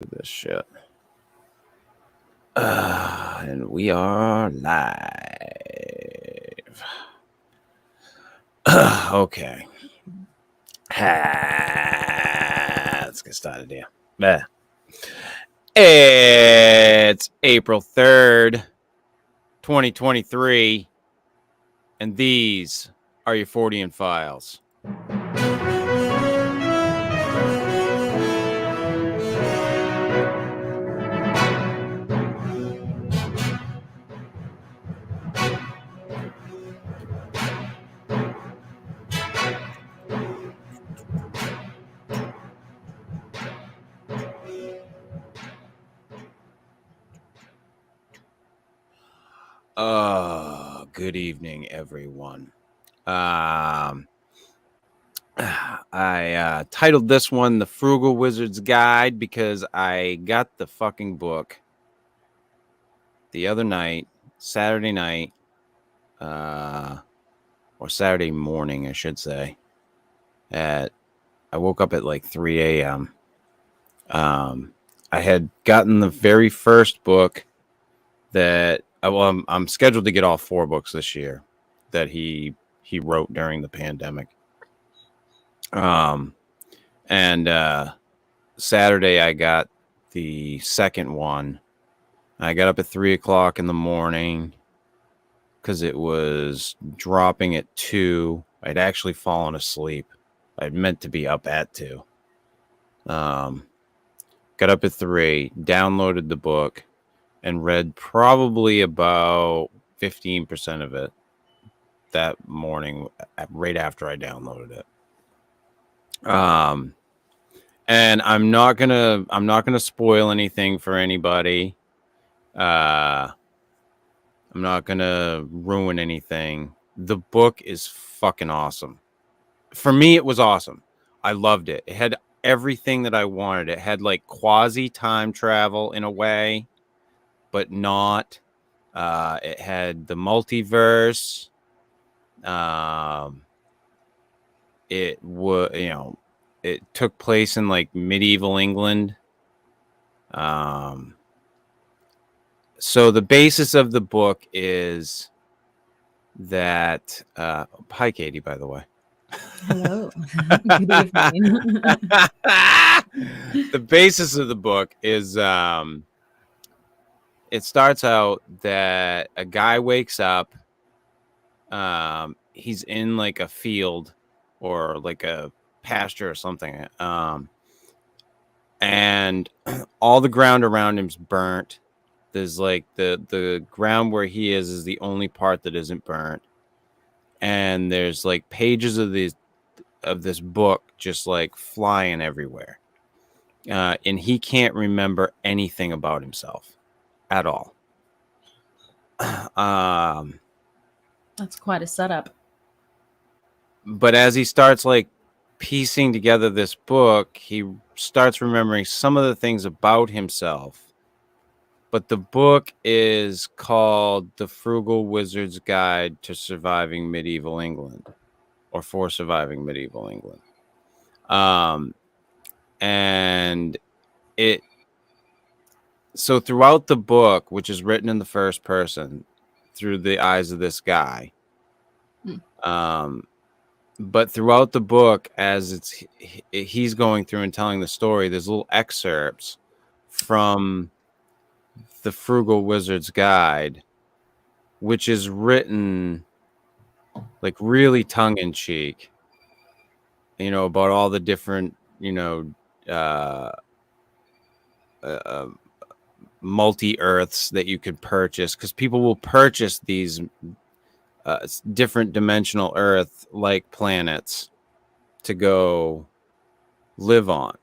This shit. And we are live. Okay. Let's get started here. It's April 3rd, 2023, and these are your Fortean Files. Good evening, everyone. I titled this one The Frugal Wizard's Guide because I got the fucking book the other night, Saturday night, or Saturday morning, I should say. I woke up at like 3 a.m. I had gotten the very first book that I'm scheduled to get all 4 books this year that he wrote during the pandemic. And Saturday I got the second one. I got up at 3 o'clock in the morning because it was dropping at 2. I'd actually fallen asleep. I'd meant to be up at 2. Got up at 3, downloaded the book, and read probably about 15% of it that morning, right after I downloaded it. And I'm not gonna spoil anything for anybody. I'm not gonna ruin anything. The book is fucking awesome. For me, it was awesome. I loved it. It had everything that I wanted. It had like quasi time travel in a way, but not. It had the multiverse. It would, it took place in like medieval England. So the basis of the book is that. Hi, Katie, by the way. Hello. Good evening. The basis of the book is it starts out that a guy wakes up. He's in like a field or like a pasture or something. And all the ground around him's burnt. There's like the ground where he is the only part that isn't burnt. And there's like pages of this book just like flying everywhere. And he can't remember anything about himself at all. That's quite a setup. But as he starts like piecing together this book, he starts remembering some of the things about himself. But the book is called The Frugal Wizard's Guide to Surviving Medieval England, or for surviving medieval England. And so throughout the book, which is written in the first person through the eyes of this guy, but throughout the book, as he's going through and telling the story, there's little excerpts from The Frugal Wizard's Guide, which is written like really tongue-in-cheek, about all the different, multi-earths that you could purchase, because people will purchase these different dimensional Earth like planets to go live on.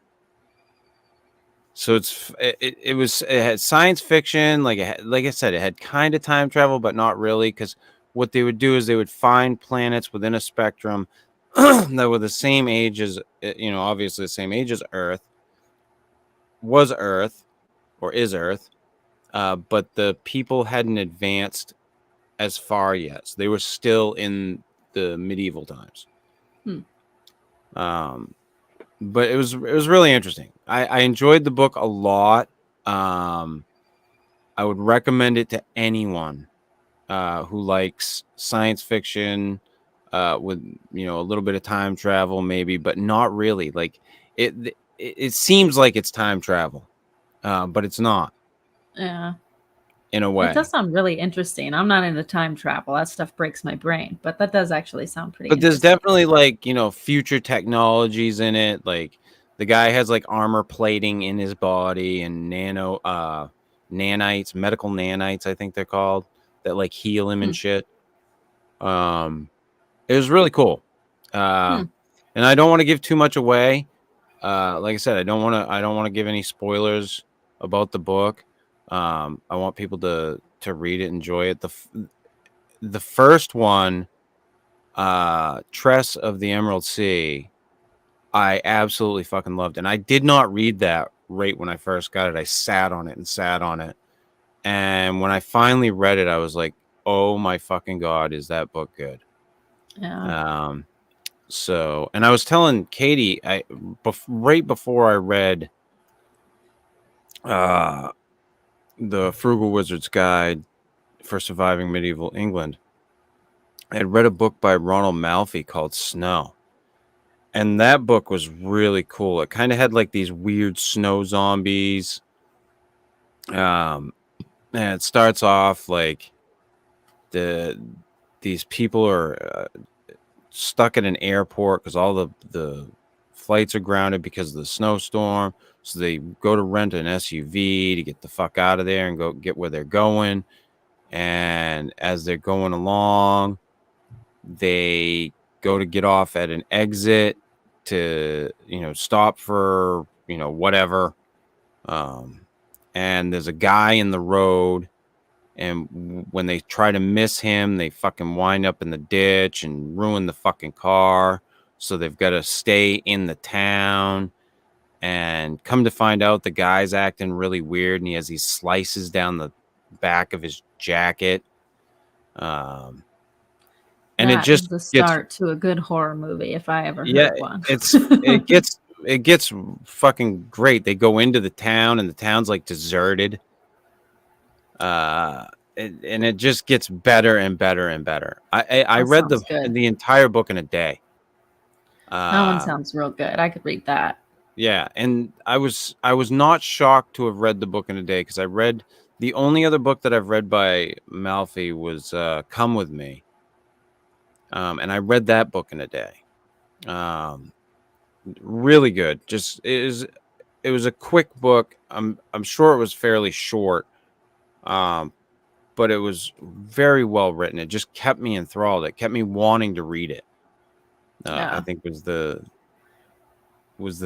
So it had science fiction, like I said, it had kind of time travel, but not really, because what they would do is they would find planets within a spectrum that were the same age as, obviously the same age as Earth, was Earth, or is Earth, but the people hadn't advanced as far yet. So they were still in the medieval times. but it was really interesting. I enjoyed the book a lot. I would recommend it to anyone who likes science fiction with a little bit of time travel maybe, but not really. Like it seems like it's time travel, but it's not Yeah. in a It does way. sound really interesting. I'm not into time travel. That stuff breaks my brain, but that does actually sound pretty But there's interesting. definitely like future technologies in it. Like the guy has like armor plating in his body and nanites, medical nanites, I think they're called, that like heal him Hmm. and shit. It was really cool. Hmm. And I don't want to give too much away. Like I said, I don't want to give any spoilers about the book. I want people to read it, enjoy it. The first one, Tress of the Emerald Sea, I absolutely fucking loved. And I did not read that right when I first got it. I sat on it and sat on it. And when I finally read it, I was like, oh my fucking God, is that book good? Yeah. So, and I was telling Katie, right before I read the Frugal Wizard's Guide for Surviving Medieval England, I had read a book by Ronald Malfi called Snow. And that book was really cool. It kind of had like these weird snow zombies. And it starts off like these people are stuck at an airport because all the flights are grounded because of the snowstorm. So they go to rent an SUV to get the fuck out of there and go get where they're going. And as they're going along, they go to get off at an exit to stop for whatever. And there's a guy in the road, and when they try to miss him, they fucking wind up in the ditch and ruin the fucking car. So they've got to stay in the town. And come to find out, the guy's acting really weird, and he has these slices down the back of his jacket. And it That is just the gets, start to a good horror movie if I ever yeah, heard one. it gets fucking great. They go into the town, and the town's like deserted. And it just gets better and better and better. I That read sounds good. the entire book in a day. That one sounds real good. I could read that. Yeah, and I was not shocked to have read the book in a day, because I read the only other book that I've read by Malfi was Come With Me. And I read that book in a day. Really good. Just it was a quick book. I'm sure it was fairly short. But it was very well written. It just kept me enthralled. It kept me wanting to read it. I think was the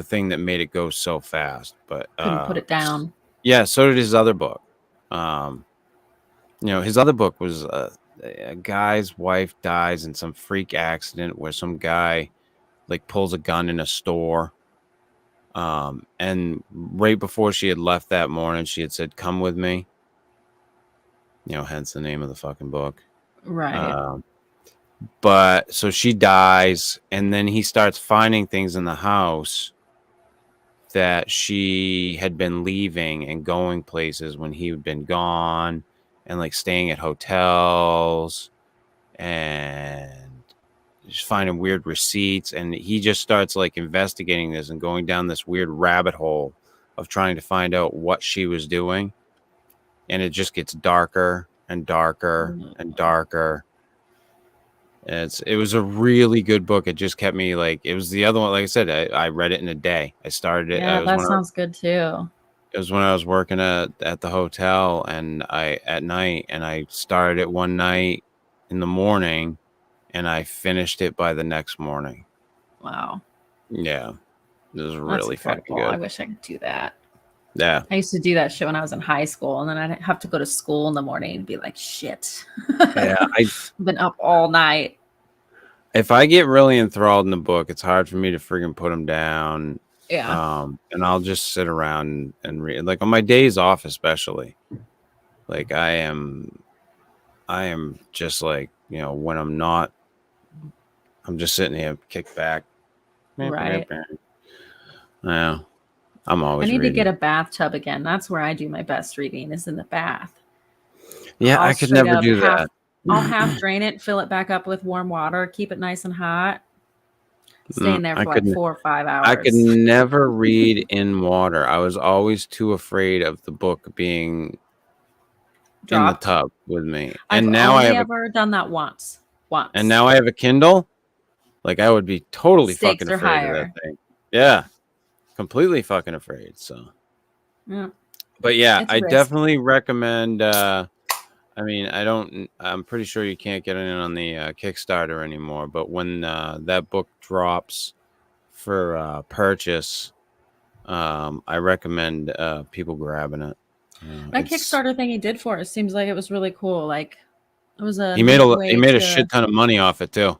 thing that made it go so fast. But Couldn't put it down. yeah, so did his other book. His other book was a guy's wife dies in some freak accident where some guy like pulls a gun in a store. And right before she had left that morning, she had said, "Come with me." Hence the name of the fucking book. Right. But so she dies, and then he starts finding things in the house that she had been leaving and going places when he had been gone, and like staying at hotels and just finding weird receipts. And he just starts like investigating this and going down this weird rabbit hole of trying to find out what she was doing. And it just gets darker and darker and darker. It was a really good book. It just kept me like, it was the other one. Like I said, I read it in a day. I started it. Yeah, that sounds good too. It was when I was working at the hotel, and at night, and I started it one night in the morning, and I finished it by the next morning. Wow. Yeah, it was That's really fucking incredible. I good. wish I could do that. Yeah, I used to do that shit when I was in high school, and then I'd have to go to school in the morning and be like, shit. yeah. I've been up all night. If I get really enthralled in the book, it's hard for me to friggin' put them down. Yeah. And I'll just sit around and read, like on my days off, especially. Like I am just like, when I'm not, I'm just sitting here, kicked back. Right. Yeah, I'm I always need to reading. get a bathtub again. That's where I do my best reading, is in the bath. Yeah, I'll I could straight never up do that. I'll half drain it, fill it back up with warm water, keep it nice and hot, stay in there I for like couldn't. 4 or 5 I could hours. never read in water. I was always too afraid of the book being in the Dropped. tub with me. I've And now I only have a ever done that once. and Once. now I have a Kindle. Like I would be totally fucking Stakes are afraid of that higher. thing. Yeah, completely fucking afraid. So, Yeah, but yeah, it's a I risk. definitely recommend. I mean, I'm pretty sure you can't get in on the Kickstarter anymore. But when that book drops for purchase, I recommend people grabbing it. That It's Kickstarter thing he did for us seems like it was really cool. Like it was a he made neat he way made a to, shit ton of money off it too.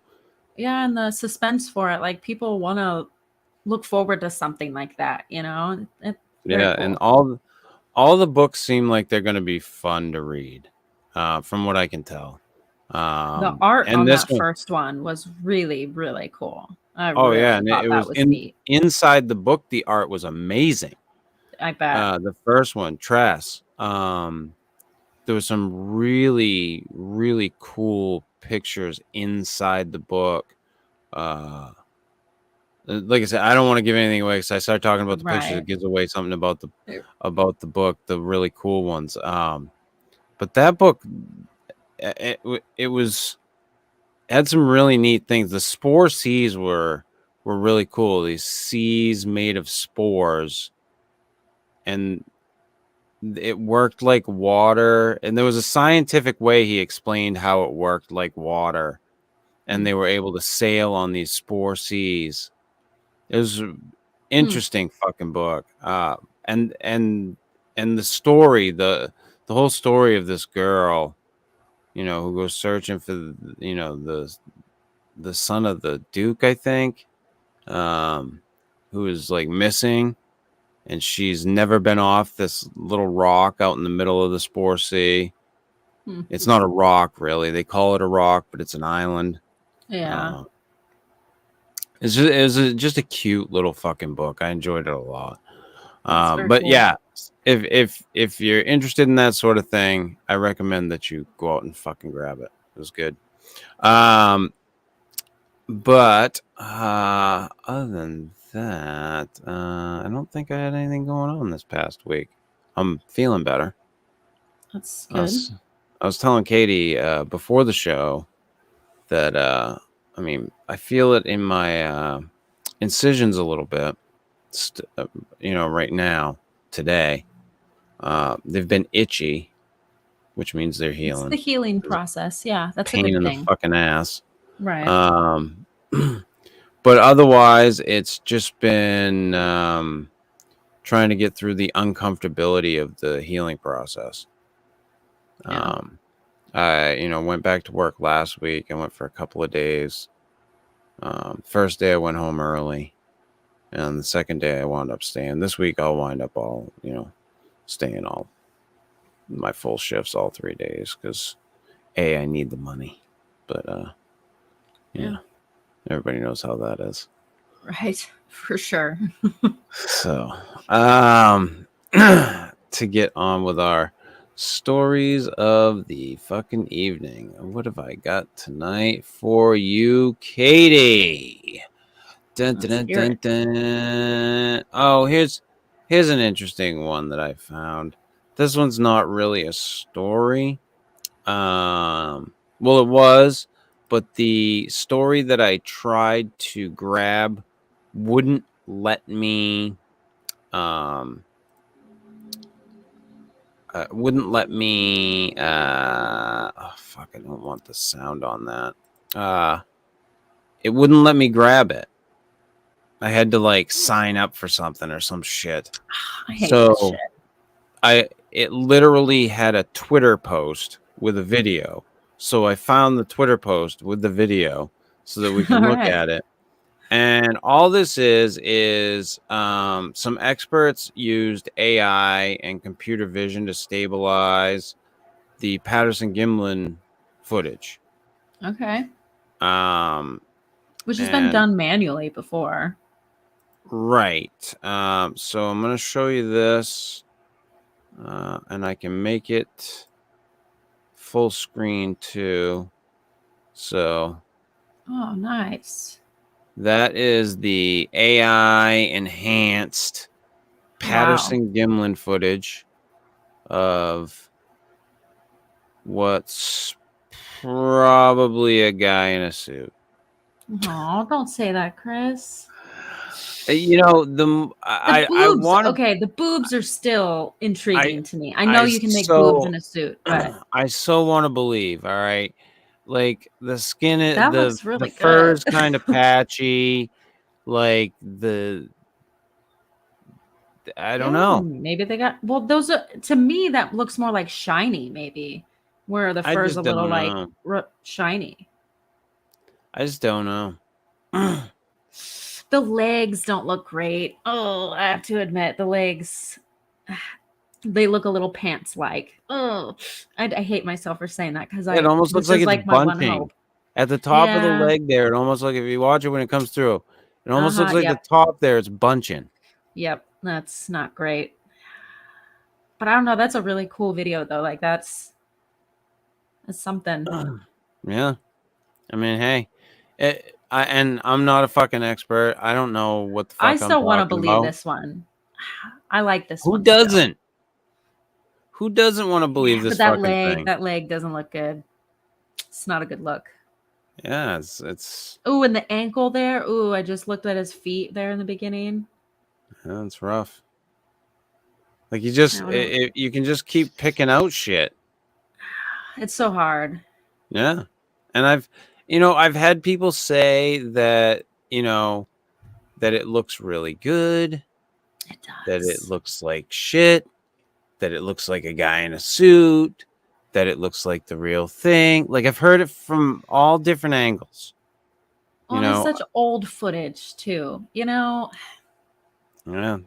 yeah, and the suspense for it. Like people want to look forward to something like that, It's very Yeah, and cool. all the books seem like they're going to be fun to read, from what I can tell. The art And on this that one, first one was really, really cool. I oh yeah, really and thought it that was was neat. inside the book. The art was amazing. I bet. The first one, Tress. There was some really, really cool pictures inside the book. Like I said, I don't want to give anything away because I start talking about the pictures, it Right. gives away something about the book, the really cool ones. But that book, it was had some really neat things. The spore seas were really cool. These seas made of spores, and it worked like water. And there was a scientific way he explained how it worked like water, and they were able to sail on these spore seas. It was an interesting fucking book. And the story, the whole story of this girl, who goes searching for the son of the Duke, I think, who is like missing, and she's never been off this little rock out in the middle of the Spore Sea. It's not a rock, really. They call it a rock, but it's an island. Yeah. It was just a cute little fucking book. I enjoyed it a lot. That's very But cool. yeah, if you're interested in that sort of thing, I recommend that you go out and fucking grab it. It was good. But other than that, I don't think I had anything going on this past week. I'm feeling better. That's I good. was telling Katie before the show that I mean, I feel it in my incisions a little bit. Right now, today, they've been itchy, which means they're It's healing. the healing process. Yeah, that's a Pain good in the thing. fucking ass. Right. But otherwise, it's just been trying to get through the uncomfortability of the healing process. Yeah. I went back to work last week. I went for a couple of days. First day I went home early, and the second day I wound up staying. This week I'll wind up all staying all my full shifts all 3 days because I need the money, but Yeah. everybody knows how that is. Right. For sure. So, to get on with our stories of the fucking evening, what have I got tonight for you, Katie? Dun, dun, Let's dun, hear dun, it. dun. Oh, here's an interesting one that I found. This one's not really a story. Well, it was, but the story that I tried to grab wouldn't let me oh fuck, I don't want the sound on that. It wouldn't let me grab it. I had to like sign up for something or some shit. I hate that shit. It literally had a Twitter post with a video. So I found the Twitter post with the video so that we can All look right. at it. And all this is some experts used AI and computer vision to stabilize the Patterson-Gimlin footage. Okay. Um, Which has been and done manually before. Right. So I'm going to show you this, and I can make it full screen too. So Oh, nice. that is the AI enhanced Wow. Patterson Gimlin footage of what's probably a guy in a suit. Oh, don't say that, Chris. You know, The I boobs, want to. okay, the boobs are still I intriguing to me. I know I you can make boobs in so a suit, but I so want to believe. All right, like the skin, that the looks really fur good. is kind of patchy. Like I don't Yeah, know. maybe they got well, those are to me that looks more like shiny, maybe, where the I fur's a just little don't like know. shiny. I just don't know. The legs don't look great. Oh, I have to admit, the legs they look a little pants like. Oh, I hate myself for saying that because It I almost looks this like is it's like my one bunching hope. at the top of the Yeah. leg there. It almost like if you watch it when it comes through, it almost looks Uh-huh. like the Yep. top there. It's bunching. Yep. That's not great. But I don't know. That's a really cool video though. Like that's something. Yeah. I mean, hey, and I'm not a fucking expert. I don't know what the I fuck I'm still want to talking believe about. this one. I like this Who one still. doesn't? Who doesn't want to believe Yeah, this but fucking thing? that leg doesn't look good. It's not a good look. Yeah, it's Oh, and the ankle there. Ooh, I just looked at his feet there in the beginning. yeah, it's rough. Like you just I don't, you can just keep picking out shit. it's so hard. Yeah. And I've had people say that, that it looks really good, It that it does. looks like shit, that it looks like a guy in a suit, that it looks like the real thing. Like I've heard it from all different angles. Well, You and it's know, such old footage too. yeah. I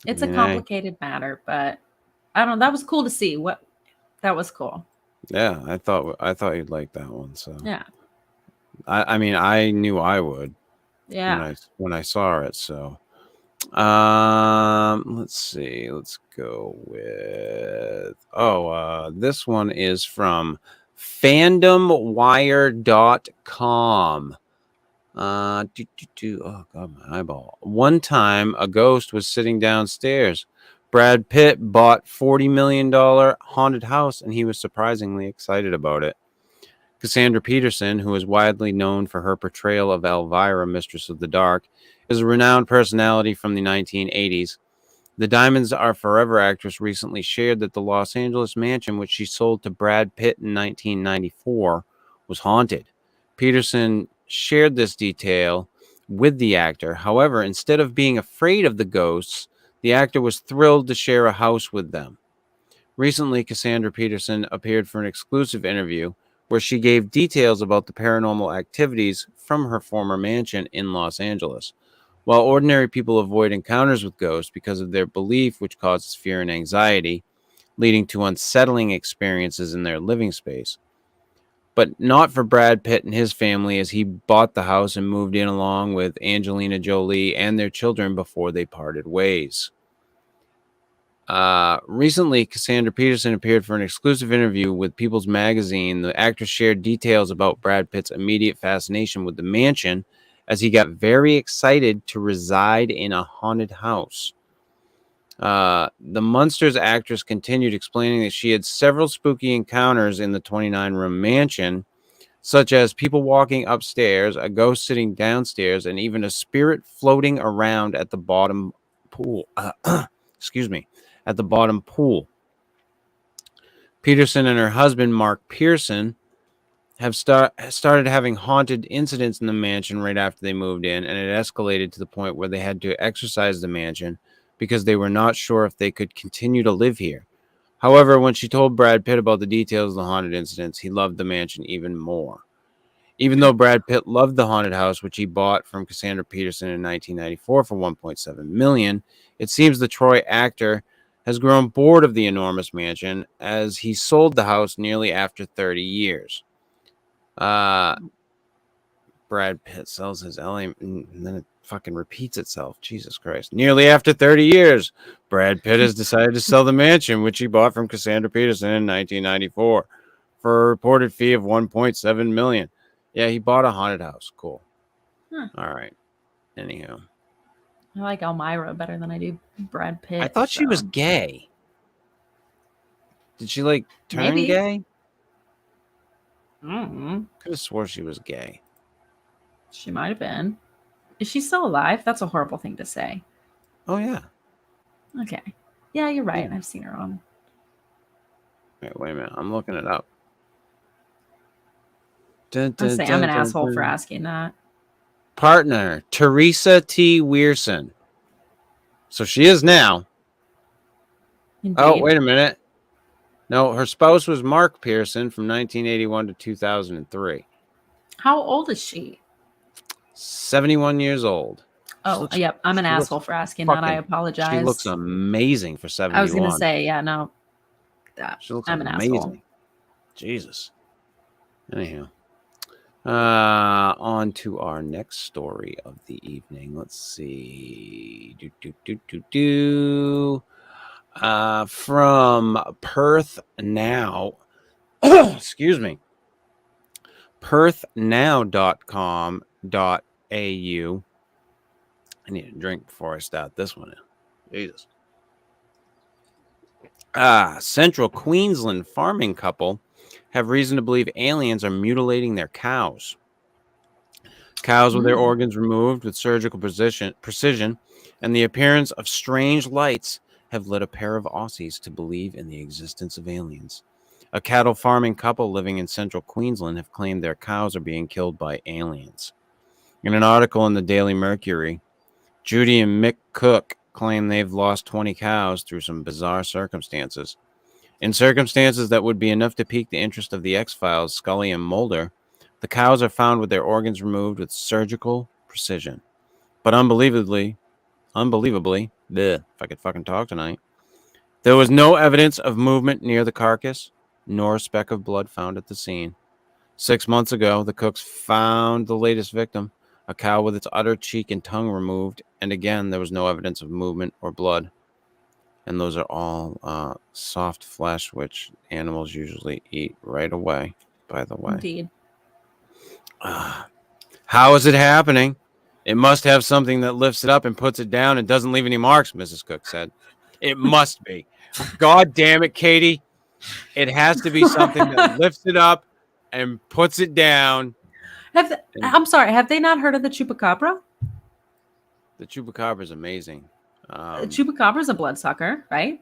It's a mean, hey, complicated matter, but I don't know. That was cool to see. What that was cool. yeah, I thought you'd like that one. So Yeah. I mean, I knew I would Yeah. when I saw it. So let's see. Let's go with this one is from fandomwire.com. Oh god, my eyeball. One time a ghost was sitting downstairs. Brad Pitt bought $40 million haunted house and he was surprisingly excited about it. Cassandra Peterson, who is widely known for her portrayal of Elvira, Mistress of the Dark, is a renowned personality from the 1980s. The Diamonds Are Forever actress recently shared that the Los Angeles mansion, which she sold to Brad Pitt in 1994, was haunted. Peterson shared this detail with the actor. However, instead of being afraid of the ghosts, the actor was thrilled to share a house with them. Recently, Cassandra Peterson appeared for an exclusive interview where she gave details about the paranormal activities from her former mansion in Los Angeles. While ordinary people avoid encounters with ghosts because of their belief, which causes fear and anxiety, leading to unsettling experiences in their living space. But not for Brad Pitt and his family, as he bought the house and moved in along with Angelina Jolie and their children before they parted ways. Recently, Cassandra Peterson appeared for an exclusive interview with People's Magazine. The actress shared details about Brad Pitt's immediate fascination with the mansion, as he got very excited to reside in a haunted house. The Munsters actress continued explaining that she had several spooky encounters in the 29-room mansion, such as people walking upstairs, a ghost sitting downstairs, and even a spirit floating around at the bottom pool. Excuse me, at the bottom pool. Peterson and her husband, Mark Pearson, have started having haunted incidents in the mansion right after they moved in, and it escalated to the point where they had to exorcise the mansion because they were not sure if they could continue to live here. However, when she told Brad Pitt about the details of the haunted incidents, he loved the mansion even more. Even though Brad Pitt loved the haunted house, which he bought from Cassandra Peterson in 1994 for $1.7 million, it seems the Troy actor has grown bored of the enormous mansion as he sold the house nearly after 30 years. Brad Pitt sells his LA, and then fucking repeats itself. Jesus Christ. Nearly after 30 years, Brad Pitt has decided to sell the mansion, which he bought from Cassandra Peterson in 1994 for a reported fee of $1.7 million. Yeah, he bought a haunted house. Cool. Huh. All right. Anyhow. I like Elmira better than I do Brad Pitt. I thought she was gay. Did she like turn Maybe. gay? Mm-hmm. Could have swore she was gay. She might have been. Is she still alive? That's a horrible thing to say. Oh, yeah. Okay. Yeah, you're right. Yeah. I've seen her on. Wait a minute. I'm looking it up. I'm an asshole for asking that. Partner, Teresa T. Weirson. So she is now. Indeed. Oh, wait a minute. No, her spouse was Mark Pearson from 1981 to 2003. How old is she? 71 years old. Oh, yep. I'm an asshole for asking that. I apologize. She looks amazing for 71. I was going to say, yeah, no. She looks I'm amazing. an asshole. Jesus. Anyhow. On to our next story of the evening. Let's see. From Perth Now. Excuse me. perthnow.com.au. I need a drink before I start this one. Jesus. Central Queensland farming couple have reason to believe aliens are mutilating their cows. Cows with their organs removed with surgical precision and the appearance of strange lights have led a pair of Aussies to believe in the existence of aliens. A cattle farming couple living in central Queensland have claimed their cows are being killed by aliens. In an article in the Daily Mercury, Judy and Mick Cook claim they've lost 20 cows through some bizarre circumstances. In circumstances that would be enough to pique the interest of the X-Files, Scully and Mulder, the cows are found with their organs removed with surgical precision. But unbelievably, if I could fucking talk tonight, there was no evidence of movement near the carcass, nor a speck of blood found at the scene. 6 months ago, the Cooks found the latest victim, a cow with its udder, cheek, and tongue removed, and again, there was no evidence of movement or blood. And those are all soft flesh, which animals usually eat right away, by the way. Indeed. How is it happening? It must have something that lifts it up and puts it down and doesn't leave any marks, Mrs. Cook said. It must be. God damn it, Katie. It has to be something that lifts it up and puts it down. I'm sorry. Have they not heard of the chupacabra? The chupacabra is amazing. Chupacabra is a bloodsucker, right?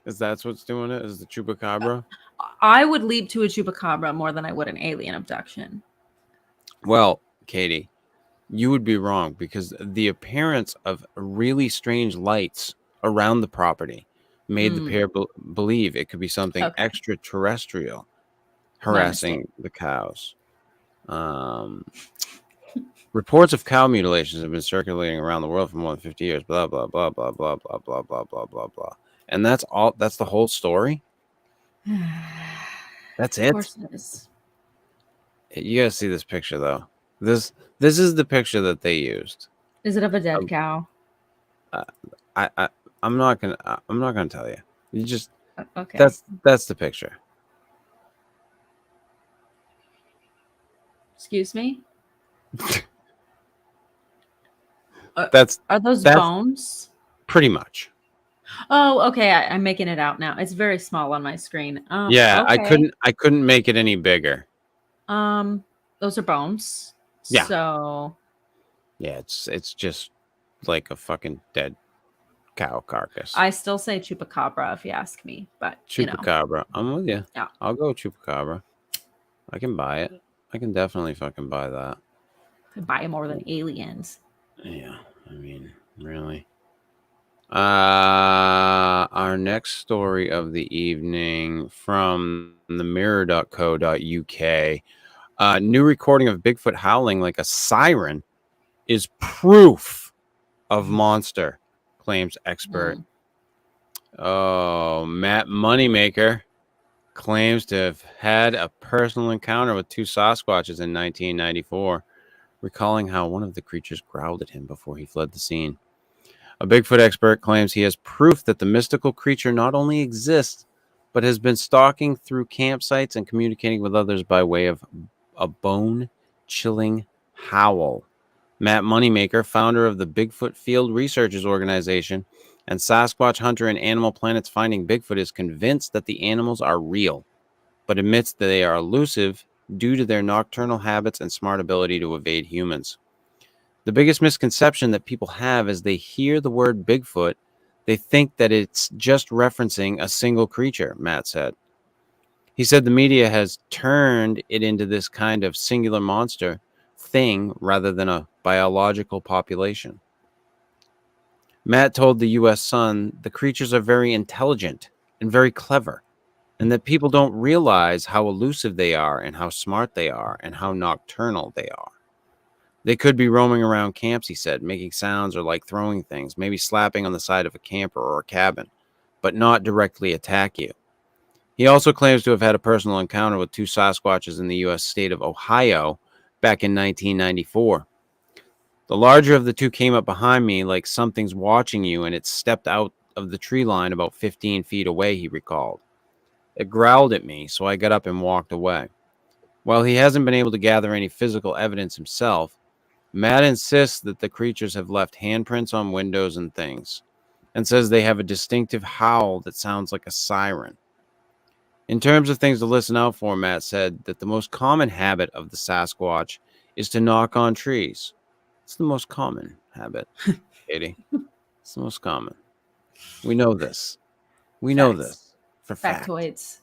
Is that what's doing it? Is the chupacabra? I would leap to a chupacabra more than I would an alien abduction. Well, Katie, you would be wrong because the appearance of really strange lights around the property made the pair believe it could be something extraterrestrial harassing the cows. Reports of cow mutilations have been circulating around the world for more than 50 years. Blah, blah, blah, blah, blah, blah, blah, blah, blah, blah, blah. And that's all. That's the whole story. That's it. Of course it is. You gotta see this picture though. This is the picture that they used. Is it of a dead cow? I'm not gonna tell you. You just okay. That's the picture. Excuse me. Are those bones? Pretty much. Oh, okay. I'm making it out now. It's very small on my screen. Yeah, okay. I couldn't make it any bigger. Those are bones. Yeah. So. Yeah, it's just like a fucking dead cow carcass. I still say chupacabra if you ask me, but chupacabra. I'm with you. Yeah. I'll go chupacabra. I can buy it. I can definitely fucking buy that. Could buy more than aliens. Yeah, I mean, really. Our next story of the evening from the mirror.co.uk. New recording of Bigfoot howling like a siren is proof of monster, claims expert. Oh, Matt Moneymaker claims to have had a personal encounter with two Sasquatches in 1994. recalling how one of the creatures growled at him before he fled the scene. A Bigfoot expert claims he has proof that the mystical creature not only exists, but has been stalking through campsites and communicating with others by way of a bone-chilling howl. Matt Moneymaker, founder of the Bigfoot Field Researchers Organization and Sasquatch hunter and Animal Planet's Finding Bigfoot, is convinced that the animals are real, but admits that they are elusive due to their nocturnal habits and smart ability to evade humans. The biggest misconception that people have is they hear the word Bigfoot, they think that it's just referencing a single creature, Matt said. He said the media has turned it into this kind of singular monster thing rather than a biological population. Matt told the U.S. Sun the creatures are very intelligent and very clever, and that people don't realize how elusive they are and how smart they are and how nocturnal they are. They could be roaming around camps, he said, making sounds or like throwing things, maybe slapping on the side of a camper or a cabin, but not directly attack you. He also claims to have had a personal encounter with two Sasquatches in the U.S. state of Ohio back in 1994. The larger of the two came up behind me like something's watching you, and it stepped out of the tree line about 15 feet away, he recalled. It growled at me, so I got up and walked away. While he hasn't been able to gather any physical evidence himself, Matt insists that the creatures have left handprints on windows and things, and says they have a distinctive howl that sounds like a siren. In terms of things to listen out for, Matt said that the most common habit of the Sasquatch is to knock on trees. It's the most common habit, Katie. It's the most common. We know this. We know this for fact. Factoids.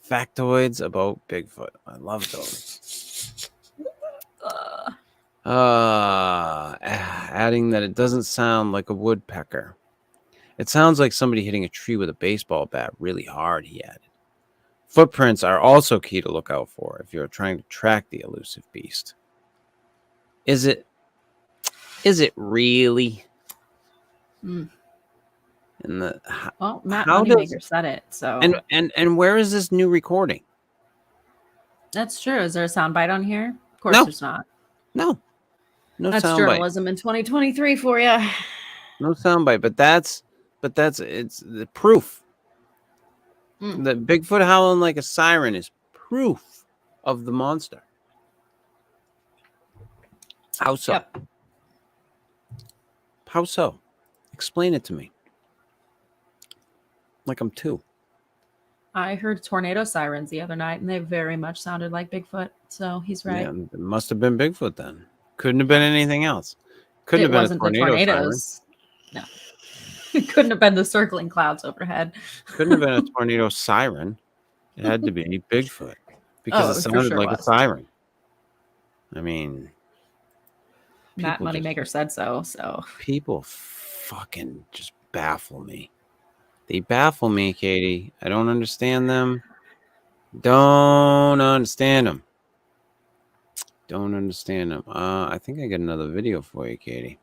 Factoids about Bigfoot. I love those. Adding that it doesn't sound like a woodpecker. It sounds like somebody hitting a tree with a baseball bat really hard, he added. Footprints are also key to look out for if you're trying to track the elusive beast. Is it really? Mm. Matt Moneymaker said it. So and where is this new recording? That's true. Is there a soundbite on here? Of course, No. there's not. No That's soundbite. Journalism in 2023 for you. No soundbite, but that's it's the proof. The Bigfoot howling like a siren is proof of the monster. How so? Yep. How so? Explain it to me. Like I'm two. I heard tornado sirens the other night, and they very much sounded like Bigfoot. So he's right. Yeah, it must have been Bigfoot then. Couldn't have been anything else. Couldn't have been a tornado siren. No. It couldn't have been the circling clouds overhead. Couldn't have been a tornado siren. It had to be Bigfoot because it sounded like a siren. I mean, Matt Moneymaker said so. So people fucking just baffle me. They baffle me, Katie. I don't understand them. Don't understand them. I think I got another video for you, Katie.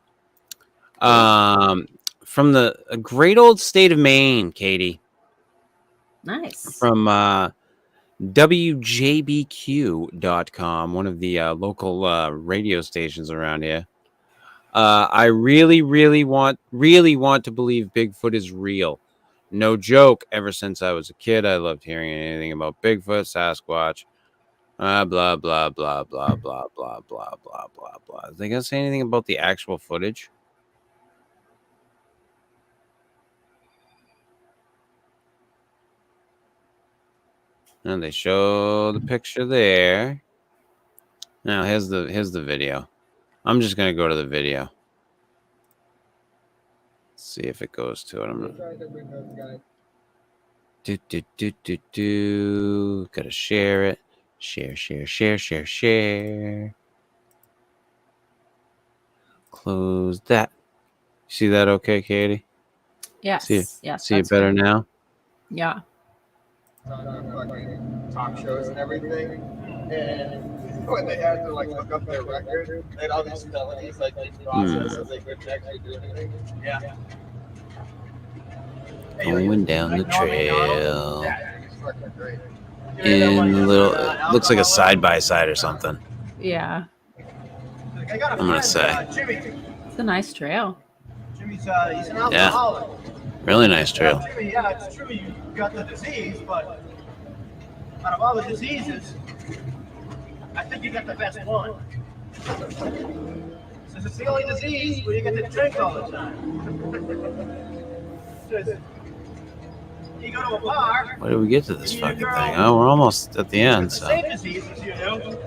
From the great old state of Maine, Katie. Nice. From WJBQ.com, one of the local radio stations around here. I really want to believe Bigfoot is real. No joke. Ever since I was a kid, I loved hearing anything about Bigfoot, Sasquatch, blah, blah, blah, blah, blah, blah, blah, blah, blah, blah, blah. Are they going to say anything about the actual footage? And they show the picture there. Now here's the video. I'm just gonna go to the video. See if it goes to it. I'm gonna gotta share it. Share. Close that. See that okay, Katie? Yes. See it better now? Yeah. Talk shows and everything, and when they had to like look up their record, they had all these felonies like in process, so they couldn't actually do anything. Yeah. Going down the trail. Yeah, it's fucking great. In a little, looks like a side by side or something. Yeah. got a I'm gonna friend, say. Jimmy. It's a nice trail. Jimmy's he's an alcoholic. Really nice trail. Jimmy, yeah, it's true you got the disease, but out of all the diseases, I think you got the best one. Since it's the only disease where you get to drink all the time. You go to a bar. Why did we get to this fucking thing? Oh, we're almost at the end. The So same disease as you do,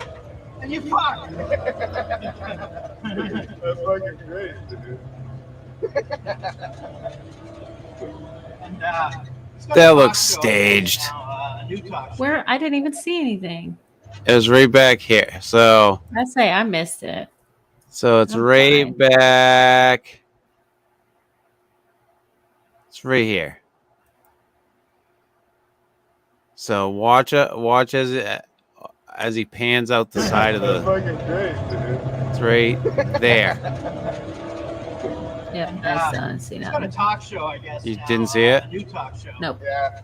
and you fuck. That's fucking great, dude. And, that looks staged. Where? I didn't even see anything. It was right back here. So I say I missed it. it's I'm right fine. back. It's right here. So watch as he pans out the side of the. fucking great, dude. It's right there. Yep, I still didn't see It's got a nothing. talk show, I guess. You now, didn't see it? A new talk show. Nope. Yeah.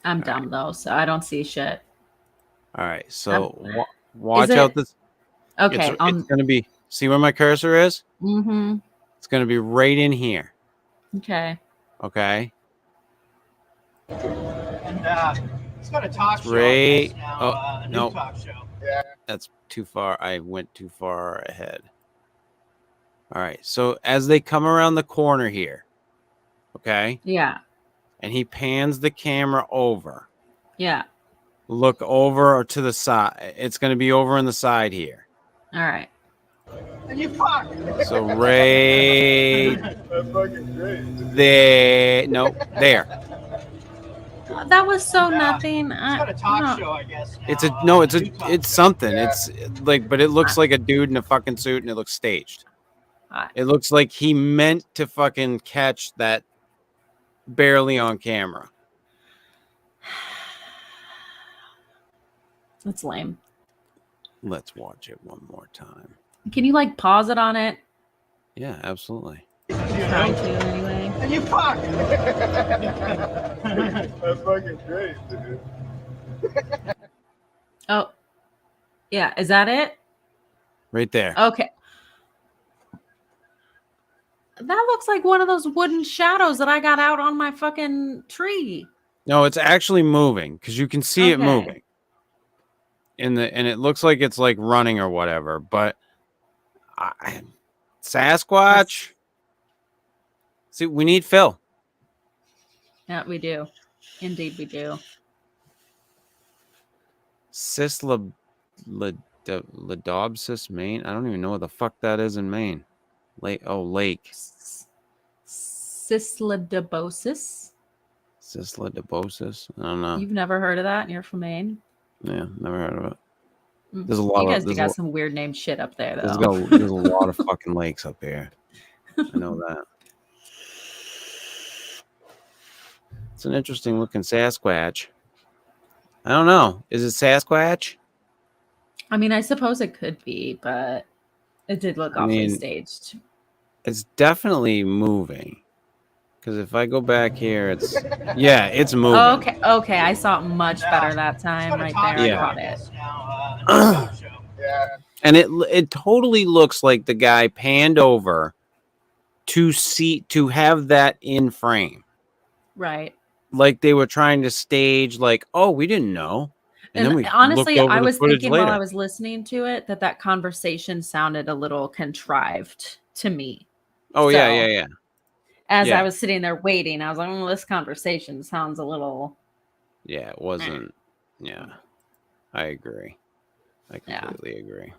I'm dumb though, so I don't see shit. All right. So watch it- out this. Okay. It's gonna be. See where my cursor is? Mm-hmm. It's gonna be right in here. Okay. Okay. And it's got a talk show. I Right. guess, now, Oh, a new no. talk show. Yeah. That's too far. I went too far ahead. All right. So as they come around the corner here, okay, Yeah. and he pans the camera over. Yeah. Look over or to the side. It's going to be over on the side here. All right. And you fuck. So right That's fucking great. there. No, there. That was so Yeah. nothing. It's got a talk no. show, I guess. Now, It's a no. It's new talk it's show. something. Yeah. It's like, but it looks like a dude in a fucking suit, and it looks staged. It looks like he meant to fucking catch that barely on camera. That's lame. Let's watch it one more time. Can you like pause it on it? Yeah, absolutely. Try to anyway. And you fuck. That's fucking great, dude. Oh. Yeah. Is that it? Right there. Okay. That looks like one of those wooden shadows that I got out on my fucking tree. No, it's actually moving because you can see it Okay. moving. And it looks like it's like running or whatever, but Sasquatch. See, we need Phil. Yeah, we do. Indeed, we do. Ladobsis, Maine. I don't even know what the fuck that is in Maine. Lake. Cisladebosis. Cisladebosis. I don't know. You've never heard of that, and you're from Maine. Yeah, never heard of it. Mm. There's a lot You of guys there's got a, some weird name shit up there, there's, though. there's a lot of fucking lakes up here. I know that. It's an interesting looking Sasquatch. I don't know. Is it Sasquatch? I mean, I suppose it could be, but it did look awfully staged. It's definitely moving. Because if I go back here, it's it's moving. Oh, okay. I saw it much better that time. Right there, Yeah. I caught it. Yeah. And it totally looks like the guy panned over to have that in frame. Right. Like they were trying to stage, like, oh, we didn't know. And then we honestly, looked over I the was footage thinking later. while I was listening to it that conversation sounded a little contrived to me. Oh, So, yeah. As Yeah. I was sitting there waiting, I was like, this conversation sounds a little... Yeah, it wasn't. Yeah, I agree. I Yeah. completely agree.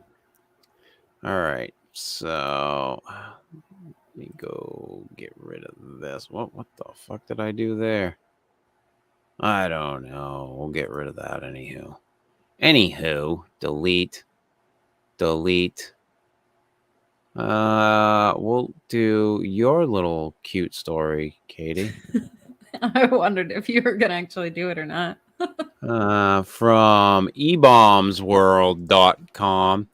All right, so let me go get rid of this. What the fuck did I do there? I don't know. We'll get rid of that anywho. Delete. We'll do your little cute story, Katie. I wondered if you were going to actually do it or not. From ebombsworld.com.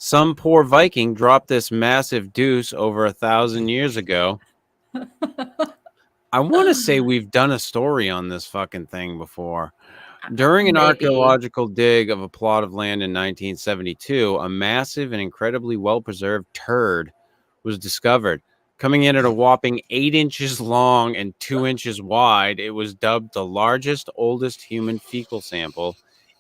Some poor Viking dropped this massive deuce over 1,000 years ago. I want to say we've done a story on this fucking thing before. During an Maybe. archaeological dig of a plot of land in 1972, a massive and incredibly well-preserved turd was discovered. Coming in at a whopping 8 inches long and 2 inches wide, it was dubbed the largest, oldest human fecal sample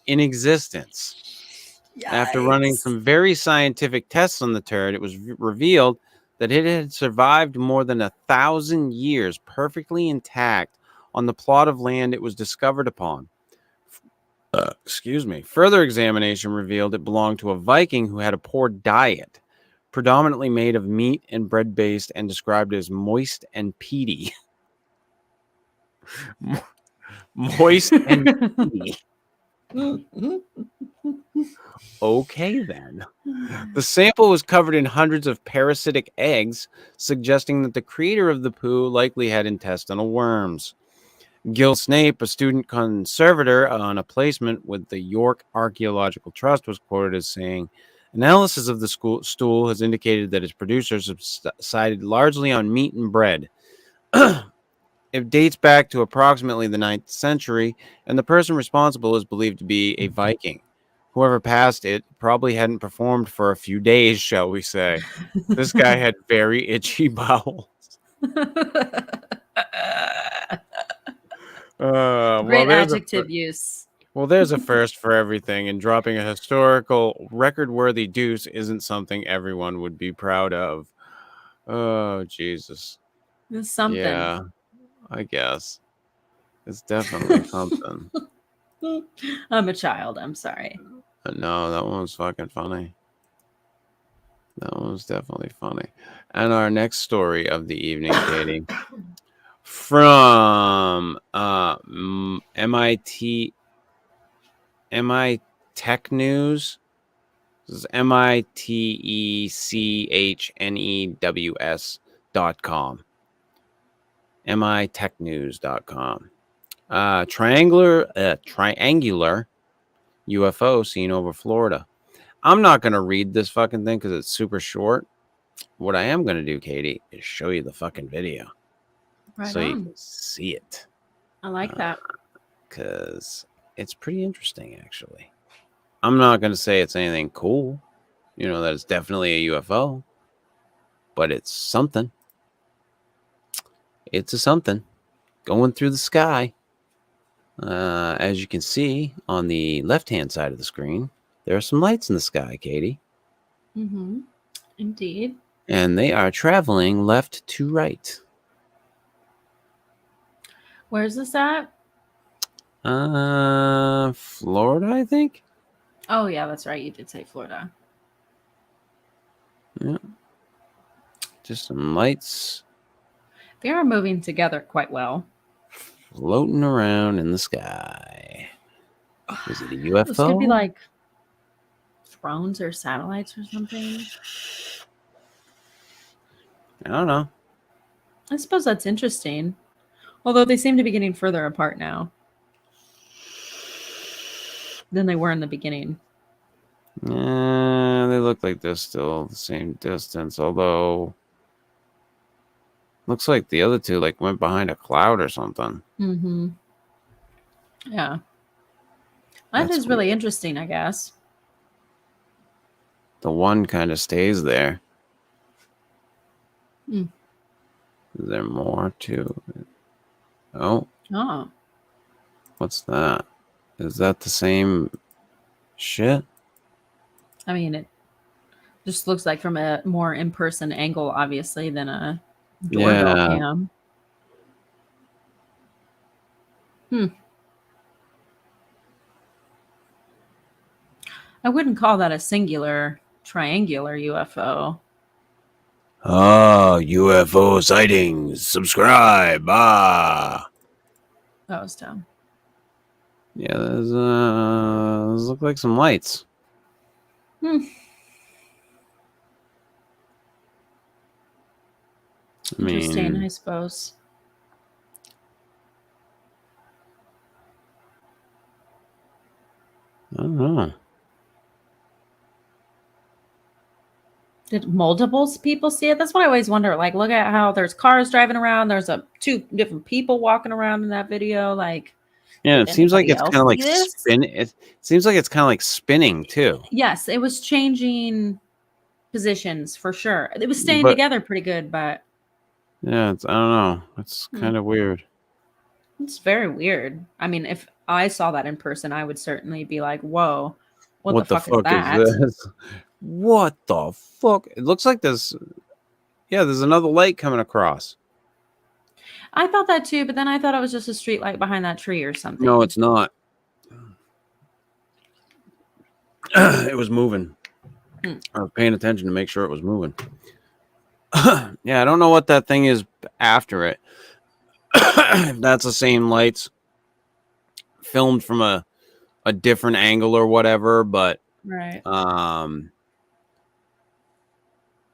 in existence. After running Yikes. some very scientific tests on the turd, it was revealed that it had survived more than 1,000 years perfectly intact on the plot of land it was discovered upon. Excuse me. Further examination revealed it belonged to a Viking who had a poor diet, predominantly made of meat and bread based, and described as moist and peaty. Moist and peaty. Okay, then. The sample was covered in hundreds of parasitic eggs, suggesting that the creator of the poo likely had intestinal worms. Gil Snape, a student conservator on a placement with the York Archaeological Trust, was quoted as saying, "Analysis of the stool has indicated that its producers subsided largely on meat and bread. It dates back to approximately the 9th century, and the person responsible is believed to be a Viking. Whoever passed it probably hadn't performed for a few days, shall we say. This guy had very itchy bowels." Great adjective use. Well, there's a first for everything, and dropping a historical, record-worthy deuce isn't something everyone would be proud of. Oh, Jesus. It's something. Yeah, I guess. It's definitely something. I'm a child. I'm sorry. No, that one was fucking funny. That one was definitely funny. And our next story of the evening, Katie, from MIT Tech News. This is mitechnews.com. mitechnews.com. Triangular UFO seen over Florida. I'm not going to read this fucking thing because it's super short. What I am going to do, Katie, is show you the fucking video. Right so on. you can see it. I like that. Because it's pretty interesting, actually. I'm not going to say it's anything cool. That it's definitely a UFO. But it's something. It's a something going through the sky. As you can see on the left-hand side of the screen, there are some lights in the sky, Katie. Mm-hmm. Indeed. And they are traveling left to right. Where's this at? Florida, I think. Oh, yeah, that's right. You did say Florida. Yeah. Just some lights They are moving together quite well. floating around in the sky. Is it a UFO? This could be like drones or satellites or something. I don't know. I suppose that's interesting. Although they seem to be getting further apart now than they were in the beginning. They look like they're still the same distance, although looks like the other two went behind a cloud or something. Mm-hmm. Yeah. That That's is really weird. interesting, I guess. The one kind of stays there. Hmm. Is there more to it? Oh, what's that? Is that the same shit? I mean, it just looks like from a more in-person angle, obviously, than a doorbell cam. I wouldn't call that a singular triangular UFO. UFO sightings. Subscribe. That was dumb. Yeah, those look like some lights. Interesting, I suppose. I don't know. Did multiple people see it? That's what I always wonder. Look at how there's cars driving around. There's two different people walking around in that video. Yeah, Did it seems like anybody it's else kind of like see this? it seems like it's kind of like spinning too. Yes, it was changing positions for sure. It was staying But together pretty good, but yeah, I don't know. It's kind of weird. it's very weird. I mean, if I saw that in person, I would certainly be like, "Whoa, what the fuck is that?" this? What the fuck? It looks like there's another light coming across. I thought that too, but then I thought it was just a street light behind that tree or something. No, it's not. It was moving. I was paying attention to make sure it was moving. Yeah, I don't know what that thing is after it. If that's the same lights filmed from a different angle or whatever, but Right.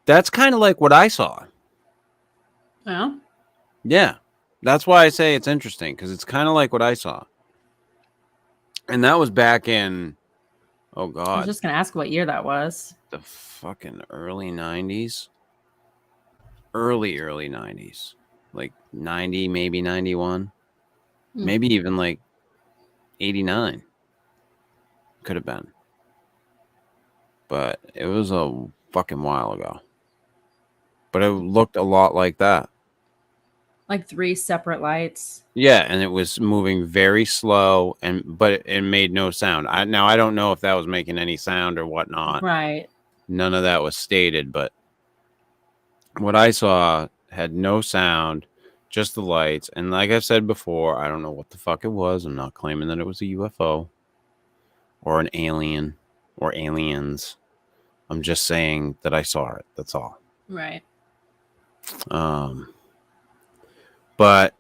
that's kind of like what I saw. Well, Yeah, that's why I say it's interesting, because it's kind of like what I saw, and that was back in, oh I was god, just gonna ask what year that was. the fucking early 90s, early 90s, like 90, maybe 91, maybe even like 89 could have been, but it was a fucking while ago. But it looked a lot like that. Like 3 separate lights. Yeah, and it was moving very slow, but it made no sound. I don't know if that was making any sound or whatnot. Right. None of that was stated, but what I saw had no sound, just the lights. And like I've said before, I don't know what the fuck it was. I'm not claiming that it was a UFO or an alien or aliens. I'm just saying that I saw it. That's all. Right. But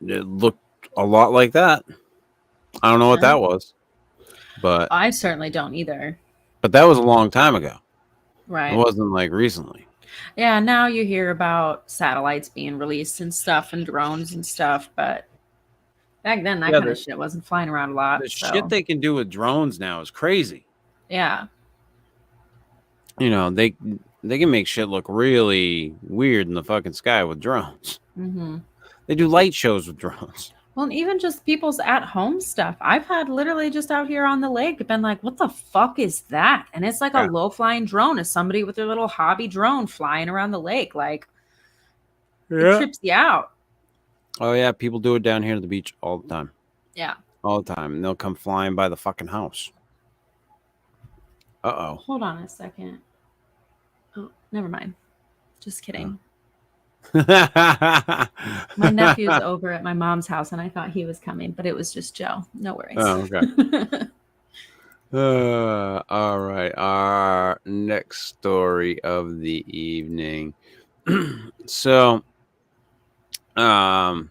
it looked a lot like that. I don't know what that was, but I certainly don't either. But that was a long time ago. Right. It wasn't like recently. Yeah, now you hear about satellites being released and stuff and drones and stuff, but back then that kind of shit wasn't flying around a lot. The shit they can do with drones now is crazy. Yeah. You know, they can make shit look really weird in the fucking sky with drones. Mm-hmm. They do light shows with drones. Well, and even just people's at-home stuff. I've had literally just out here on the lake been like, what the fuck is that? And it's like a low-flying drone. It's somebody with their little hobby drone flying around the lake. Like, it trips you out. Oh, yeah. People do it down here at the beach all the time. Yeah. All the time. And they'll come flying by the fucking house. Uh-oh. Hold on a second. Oh, never mind. Just kidding. My My nephew's over at my mom's house, and I thought he was coming, but it was just Joe. No worries. Oh, okay. All right. Our next story of the evening. So, I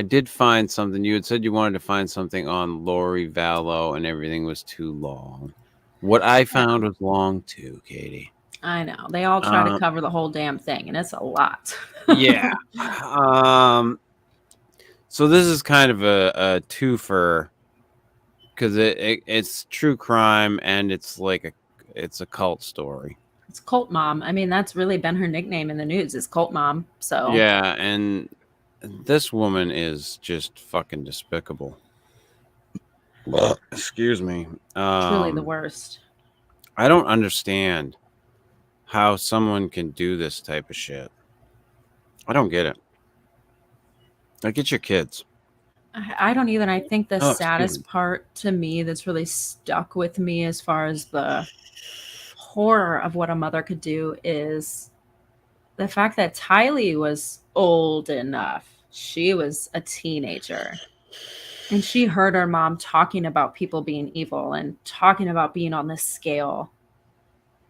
did find something. You had said you wanted to find something on Lori Vallow, and everything was too long. What I found was long too, Katie. I know. They all try to cover the whole damn thing, and it's a lot. Yeah. So this is kind of a twofer, because it's true crime, and it's like it's a cult story. It's Cult Mom. I mean, that's really been her nickname in the news, is Cult Mom. So yeah, and this woman is just fucking despicable. Excuse me. Truly the worst. I don't understand how someone can do this type of shit. I don't get it. Like, it's your kids. I don't either. I think the saddest part to me that's really stuck with me as far as the horror of what a mother could do is the fact that Tylee was old enough. She was a teenager. And she heard her mom talking about people being evil and talking about being on this scale.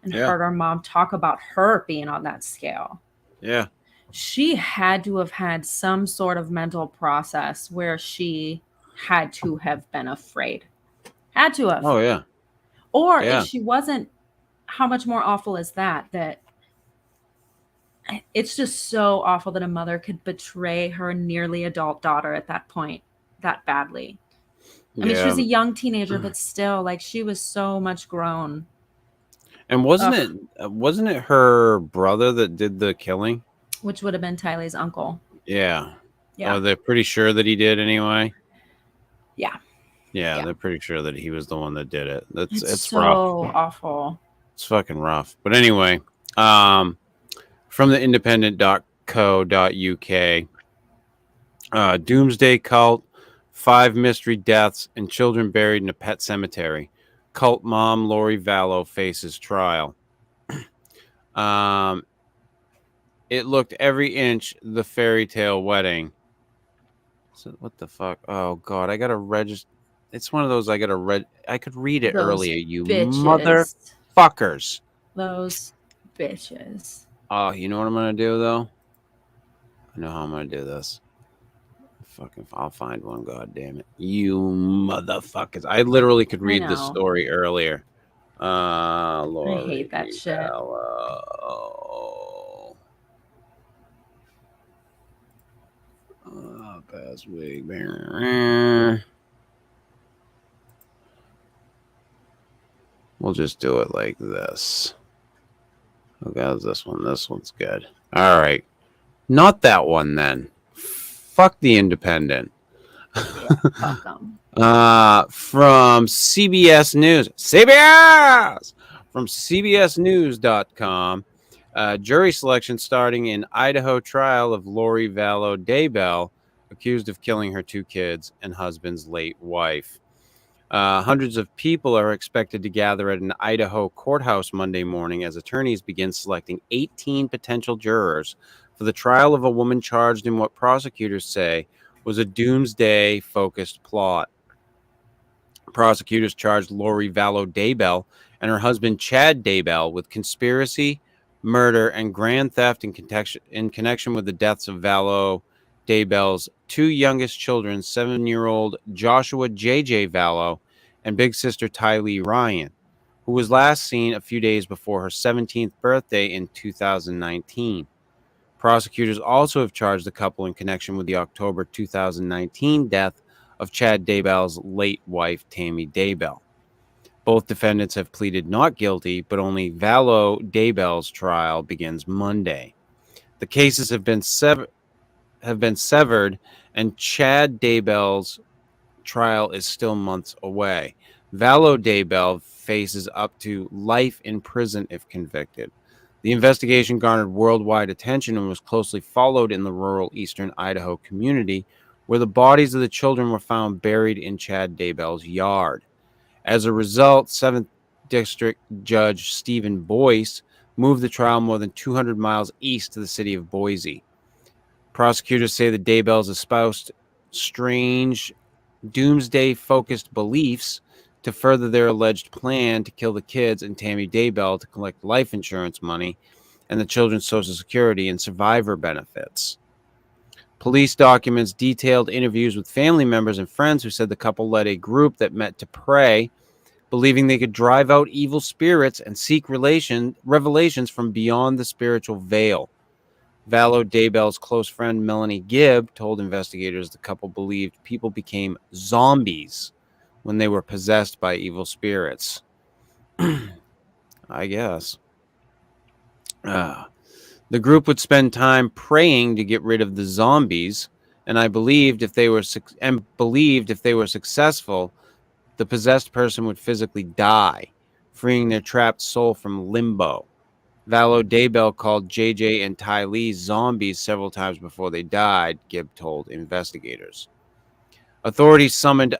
And heard her mom talk about her being on that scale. Yeah. She had to have had some sort of mental process where she had to have been afraid. Had to have. Oh, yeah. Or if she wasn't, how much more awful is that? That it's just so awful that a mother could betray her nearly adult daughter at that point that badly. I mean, she was a young teenager, but still, like, she was so much grown. And wasn't it her brother that did the killing? Which would have been Tylee's uncle. Yeah. Yeah. They're pretty sure that he did anyway. Yeah. Yeah, they're pretty sure that he was the one that did it. It's so rough. Awful. It's fucking rough. But anyway, from the independent.co.uk, Doomsday Cult, 5 mystery deaths and children buried in a pet cemetery. Cult mom Lori Vallow faces trial. It looked every inch the fairy tale wedding. So what the fuck? Oh god, I gotta register. It's one of those I could read it earlier. You motherfuckers. Those bitches. Oh, you know what I'm gonna do though? I know how I'm gonna do this. I'll find one. God damn it, you motherfuckers! I literally could read this story earlier. Lori I hate that shit. Past week. We'll just do it like this. Okay, how's this one? This one's good. All right. Not that one then. Fuck the Independent. Yeah, fuck 'em. From CBS News. From CBSNews.com. Jury selection starting in Idaho trial of Lori Vallow Daybell, accused of killing her 2 kids and husband's late wife. Hundreds of people are expected to gather at an Idaho courthouse Monday morning as attorneys begin selecting 18 potential jurors for the trial of a woman charged in what prosecutors say was a doomsday-focused plot. Prosecutors charged Lori Vallow Daybell and her husband Chad Daybell with conspiracy, murder, and grand theft in connection with the deaths of Vallow Daybell's 2 youngest children, 7-year-old Joshua J.J. Vallow and big sister Tylee Ryan, who was last seen a few days before her 17th birthday in 2019. Prosecutors also have charged the couple in connection with the October 2019 death of Chad Daybell's late wife, Tammy Daybell. Both defendants have pleaded not guilty, but only Vallow Daybell's trial begins Monday. The cases have been severed, and Chad Daybell's trial is still months away. Vallow Daybell faces up to life in prison if convicted. The investigation garnered worldwide attention and was closely followed in the rural eastern Idaho community, where the bodies of the children were found buried in Chad Daybell's yard. As a result, 7th District Judge Stephen Boyce moved the trial more than 200 miles east to the city of Boise. Prosecutors say the Daybells espoused strange, doomsday-focused beliefs to further their alleged plan to kill the kids and Tammy Daybell to collect life insurance money and the children's Social Security and survivor benefits. Police documents detailed interviews with family members and friends who said the couple led a group that met to pray, believing they could drive out evil spirits and seek revelations from beyond the spiritual veil. Vallow Daybell's close friend Melanie Gibb told investigators the couple believed people became zombies when they were possessed by evil spirits. I guess. The group would spend time praying to get rid of the zombies, and believed if they were successful, the possessed person would physically die, freeing their trapped soul from limbo. Vallow Daybell called JJ and Tylee zombies several times before they died, Gibb told investigators. Authorities summoned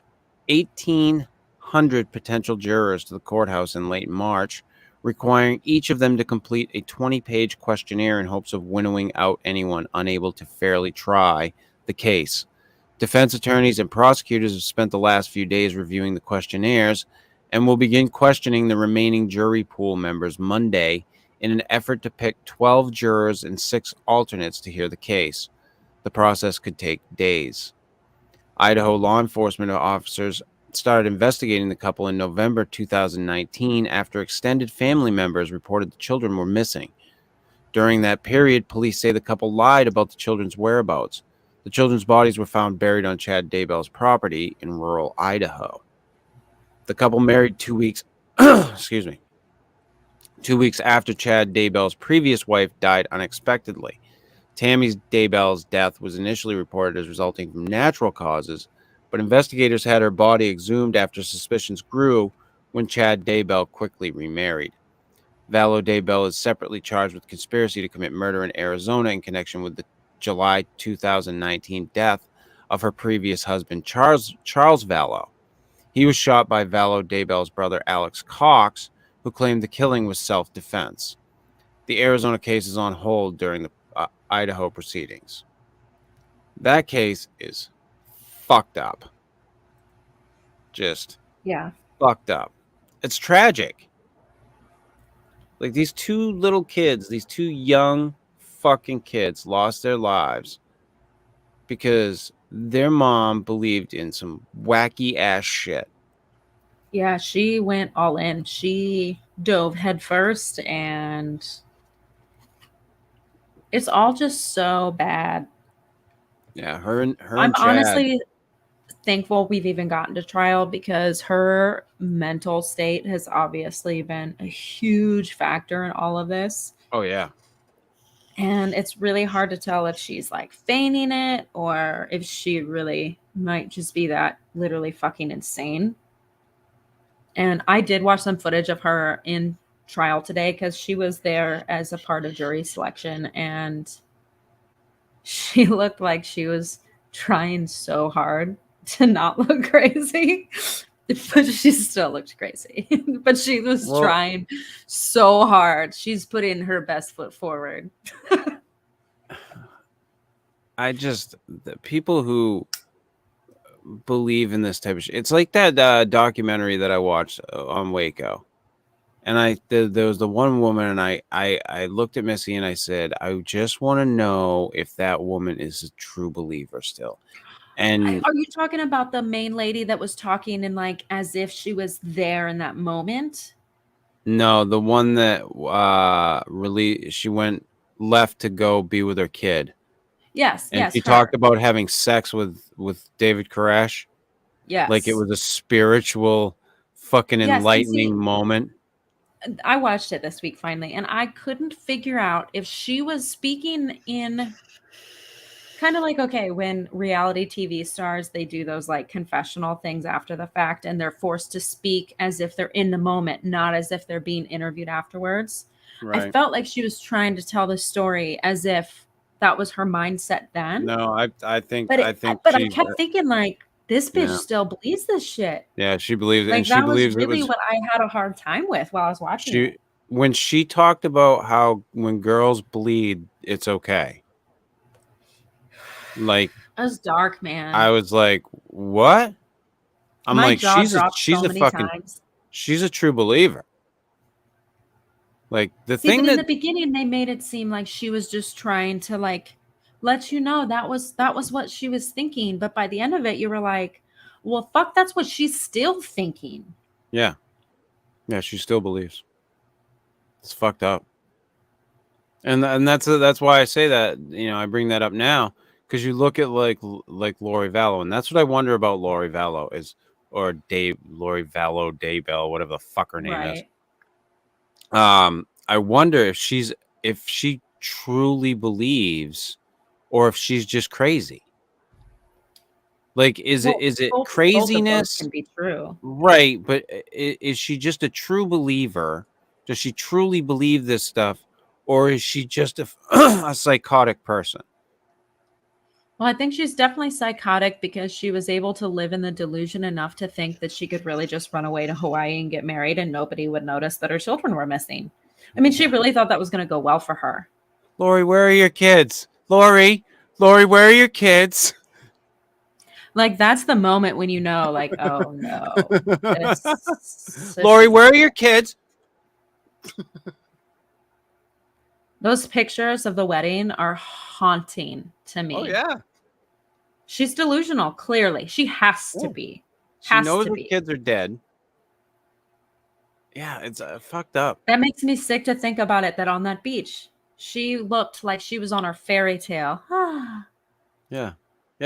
1,800 potential jurors to the courthouse in late March, requiring each of them to complete a 20-page questionnaire in hopes of winnowing out anyone unable to fairly try the case. Defense attorneys and prosecutors have spent the last few days reviewing the questionnaires and will begin questioning the remaining jury pool members Monday in an effort to pick 12 jurors and 6 alternates to hear the case. The process could take days. Idaho law enforcement officers started investigating the couple in November 2019 after extended family members reported the children were missing. During that period, police say the couple lied about the children's whereabouts. The children's bodies were found buried on Chad Daybell's property in rural Idaho. The couple married 2 weeks 2 weeks after Chad Daybell's previous wife died unexpectedly. Tammy Daybell's death was initially reported as resulting from natural causes, but investigators had her body exhumed after suspicions grew when Chad Daybell quickly remarried. Vallow Daybell is separately charged with conspiracy to commit murder in Arizona in connection with the July 2019 death of her previous husband, Charles Vallow. He was shot by Vallow Daybell's brother, Alex Cox, who claimed the killing was self-defense. The Arizona case is on hold during the Idaho proceedings. That case is fucked up. Just fucked up. It's tragic. Like, these two little kids, these two young fucking kids lost their lives because their mom believed in some wacky ass shit. Yeah, she went all in. She dove headfirst, and it's all just so bad. Yeah, her and I'm Chad. honestly thankful we've even gotten to trial, because her mental state has obviously been a huge factor in all of this. Oh, yeah. And it's really hard to tell if she's like feigning it or if she really might just be that literally fucking insane. And I did watch some footage of her in trial today because she was there as a part of jury selection, and she looked like she was trying so hard to not look crazy, but she still looked crazy. But she was trying so hard. She's putting her best foot forward. The people who believe in this type of shit, it's like that documentary that I watched on Waco. And there was the one woman, and I looked at Missy and I said, I just want to know if that woman is a true believer still. And are you talking about the main lady that was talking in like as if she was there in that moment? No, the one that she went left to go be with her kid. Yes, and she talked about having sex with David Koresh. Yes, like it was a spiritual, fucking enlightening moment. I watched it this week finally, and I couldn't figure out if she was speaking in kind of like, okay, when reality TV stars, they do those like confessional things after the fact, and they're forced to speak as if they're in the moment, not as if they're being interviewed afterwards. Right. I felt like she was trying to tell the story as if that was her mindset then. No, I think I kept thinking like, this bitch still believes this shit. Yeah, she believes it. Like, and she that believes was really it was what I had a hard time with while I was watching it. When she talked about how when girls bleed, it's okay. Like, that was dark, man. I was like, what? I'm like, she's a true believer. Like, the thing in the beginning they made it seem like she was just trying to like let you know that was what she was thinking, but by the end of it you were like, well, fuck, that's what she's still thinking. Yeah, she still believes. It's fucked up. And that's why I say that, I bring that up now, because you look at like Lori Vallow, and that's what I wonder about Lori Vallow Lori Vallow Daybell, whatever the fuck her name is. I wonder if she truly believes, or if she's just crazy. Like, is it craziness? Both can be true, right? But is she just a true believer? Does she truly believe this stuff, or is she just a psychotic person? Well, I think she's definitely psychotic, because she was able to live in the delusion enough to think that she could really just run away to Hawaii and get married and nobody would notice that her children were missing. I mean, she really thought that was going to go well for her. Lori, where are your kids? Lori, where are your kids? Like, that's the moment when you know, like, oh no. Lori, where are your kids? Those pictures of the wedding are haunting to me. Oh, yeah. She's delusional, clearly. She has to be. She knows her kids are dead. Yeah, it's fucked up. That makes me sick to think about it, that on that beach, she looked like she was on her fairy tale. Yeah.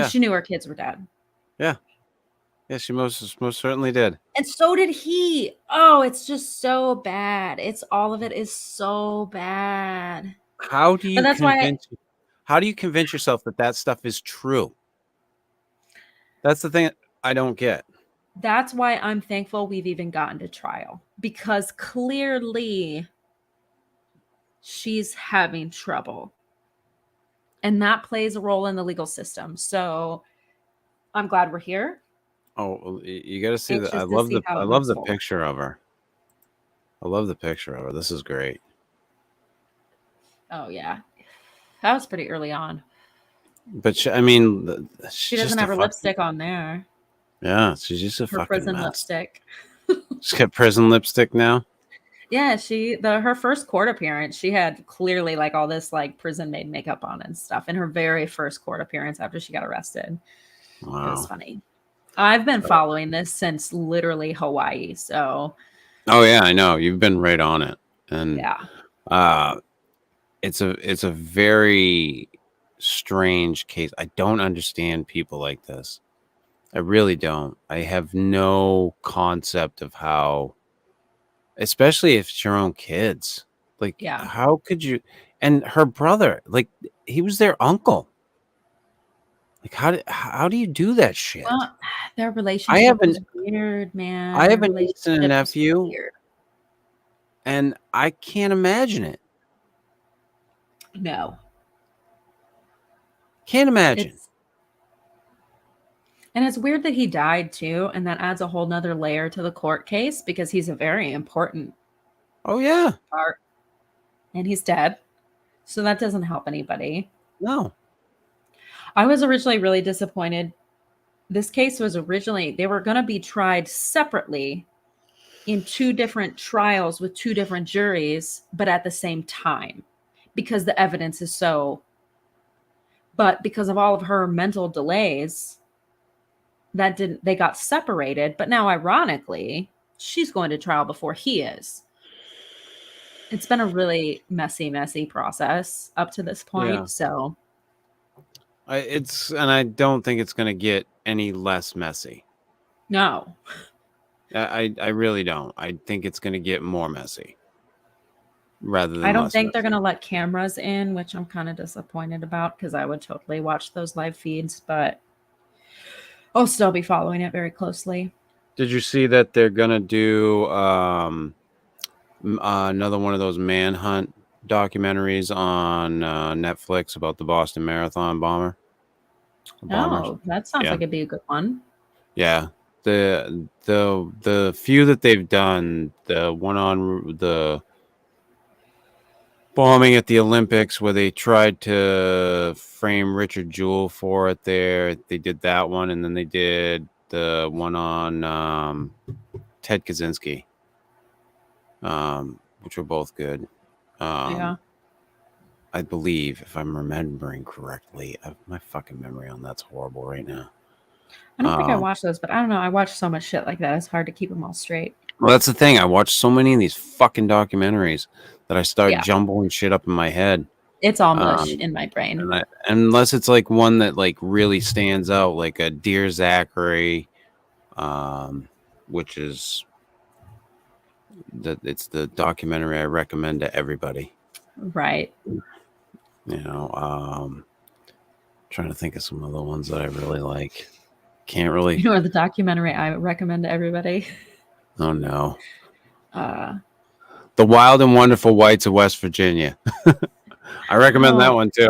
She knew her kids were dead. Yeah. Yeah, she most certainly did. And so did he. Oh, it's just so bad. All of it is so bad. How do you How do you convince yourself that stuff is true? That's the thing I don't get. That's why I'm thankful we've even gotten to trial, because clearly she's having trouble. And that plays a role in the legal system. So I'm glad we're here. Oh, you got to see that. I love the picture of her. I love the picture of her. This is great. Oh, yeah. That was pretty early on. But she doesn't have her lipstick on there. Yeah, she's just a fucking prison mess. Lipstick. She's got prison lipstick now. Yeah, her first court appearance, she had clearly like all this like prison made makeup on and stuff in her very first court appearance after she got arrested. Wow. It was funny. I've been following this since literally Hawaii, so. Oh yeah, I know. You've been right on it. And yeah. It's a very strange case. I don't understand people like this. I really don't. I have no concept of how, especially if it's your own kids. Like, how could you? And her brother, like, he was their uncle. Like, how do you do that shit? Well, their relationship was weird, man. I have a niece and a nephew, and I can't imagine it. No. Can't imagine. And it's weird that he died too, and that adds a whole nother layer to the court case because he's a very important part. And he's dead. So that doesn't help anybody. No. I was originally really disappointed. This case was they were going to be tried separately in 2 different trials with 2 different juries, but at the same time, because the evidence is but because of all of her mental delays, they got separated. But now, ironically, she's going to trial before he is. It's been a really messy process up to this point. Yeah. So and I don't think it's going to get any less messy. No. I really don't. I think it's going to get more messy. Rather than I don't think they're going to let cameras in, which I'm kind of disappointed about because I would totally watch those live feeds, but I'll still be following it very closely. Did you see that they're going to do another one of those manhunt documentaries on Netflix about the Boston Marathon bombers? Oh, that sounds like it'd be a good one. Yeah. The few that they've done, the one on the bombing at the Olympics where they tried to frame Richard Jewell for it there. They did that one, and then they did the one on Ted Kaczynski, which were both good. Yeah. I believe, if I'm remembering correctly. My fucking memory on that's horrible right now. I don't think I watched those, but I don't know. I watch so much shit like that. It's hard to keep them all straight. Well, that's the thing. I watch so many of these fucking documentaries that I start jumbling shit up in my head. It's all mush in my brain. Unless it's like one that like really stands out, like a Dear Zachary, which is it's the documentary I recommend to everybody. Right. You know, trying to think of some other ones that I really like. Can't really. You know, the documentary I recommend to everybody. Oh no. The Wild and Wonderful Whites of West Virginia. I recommend that one too.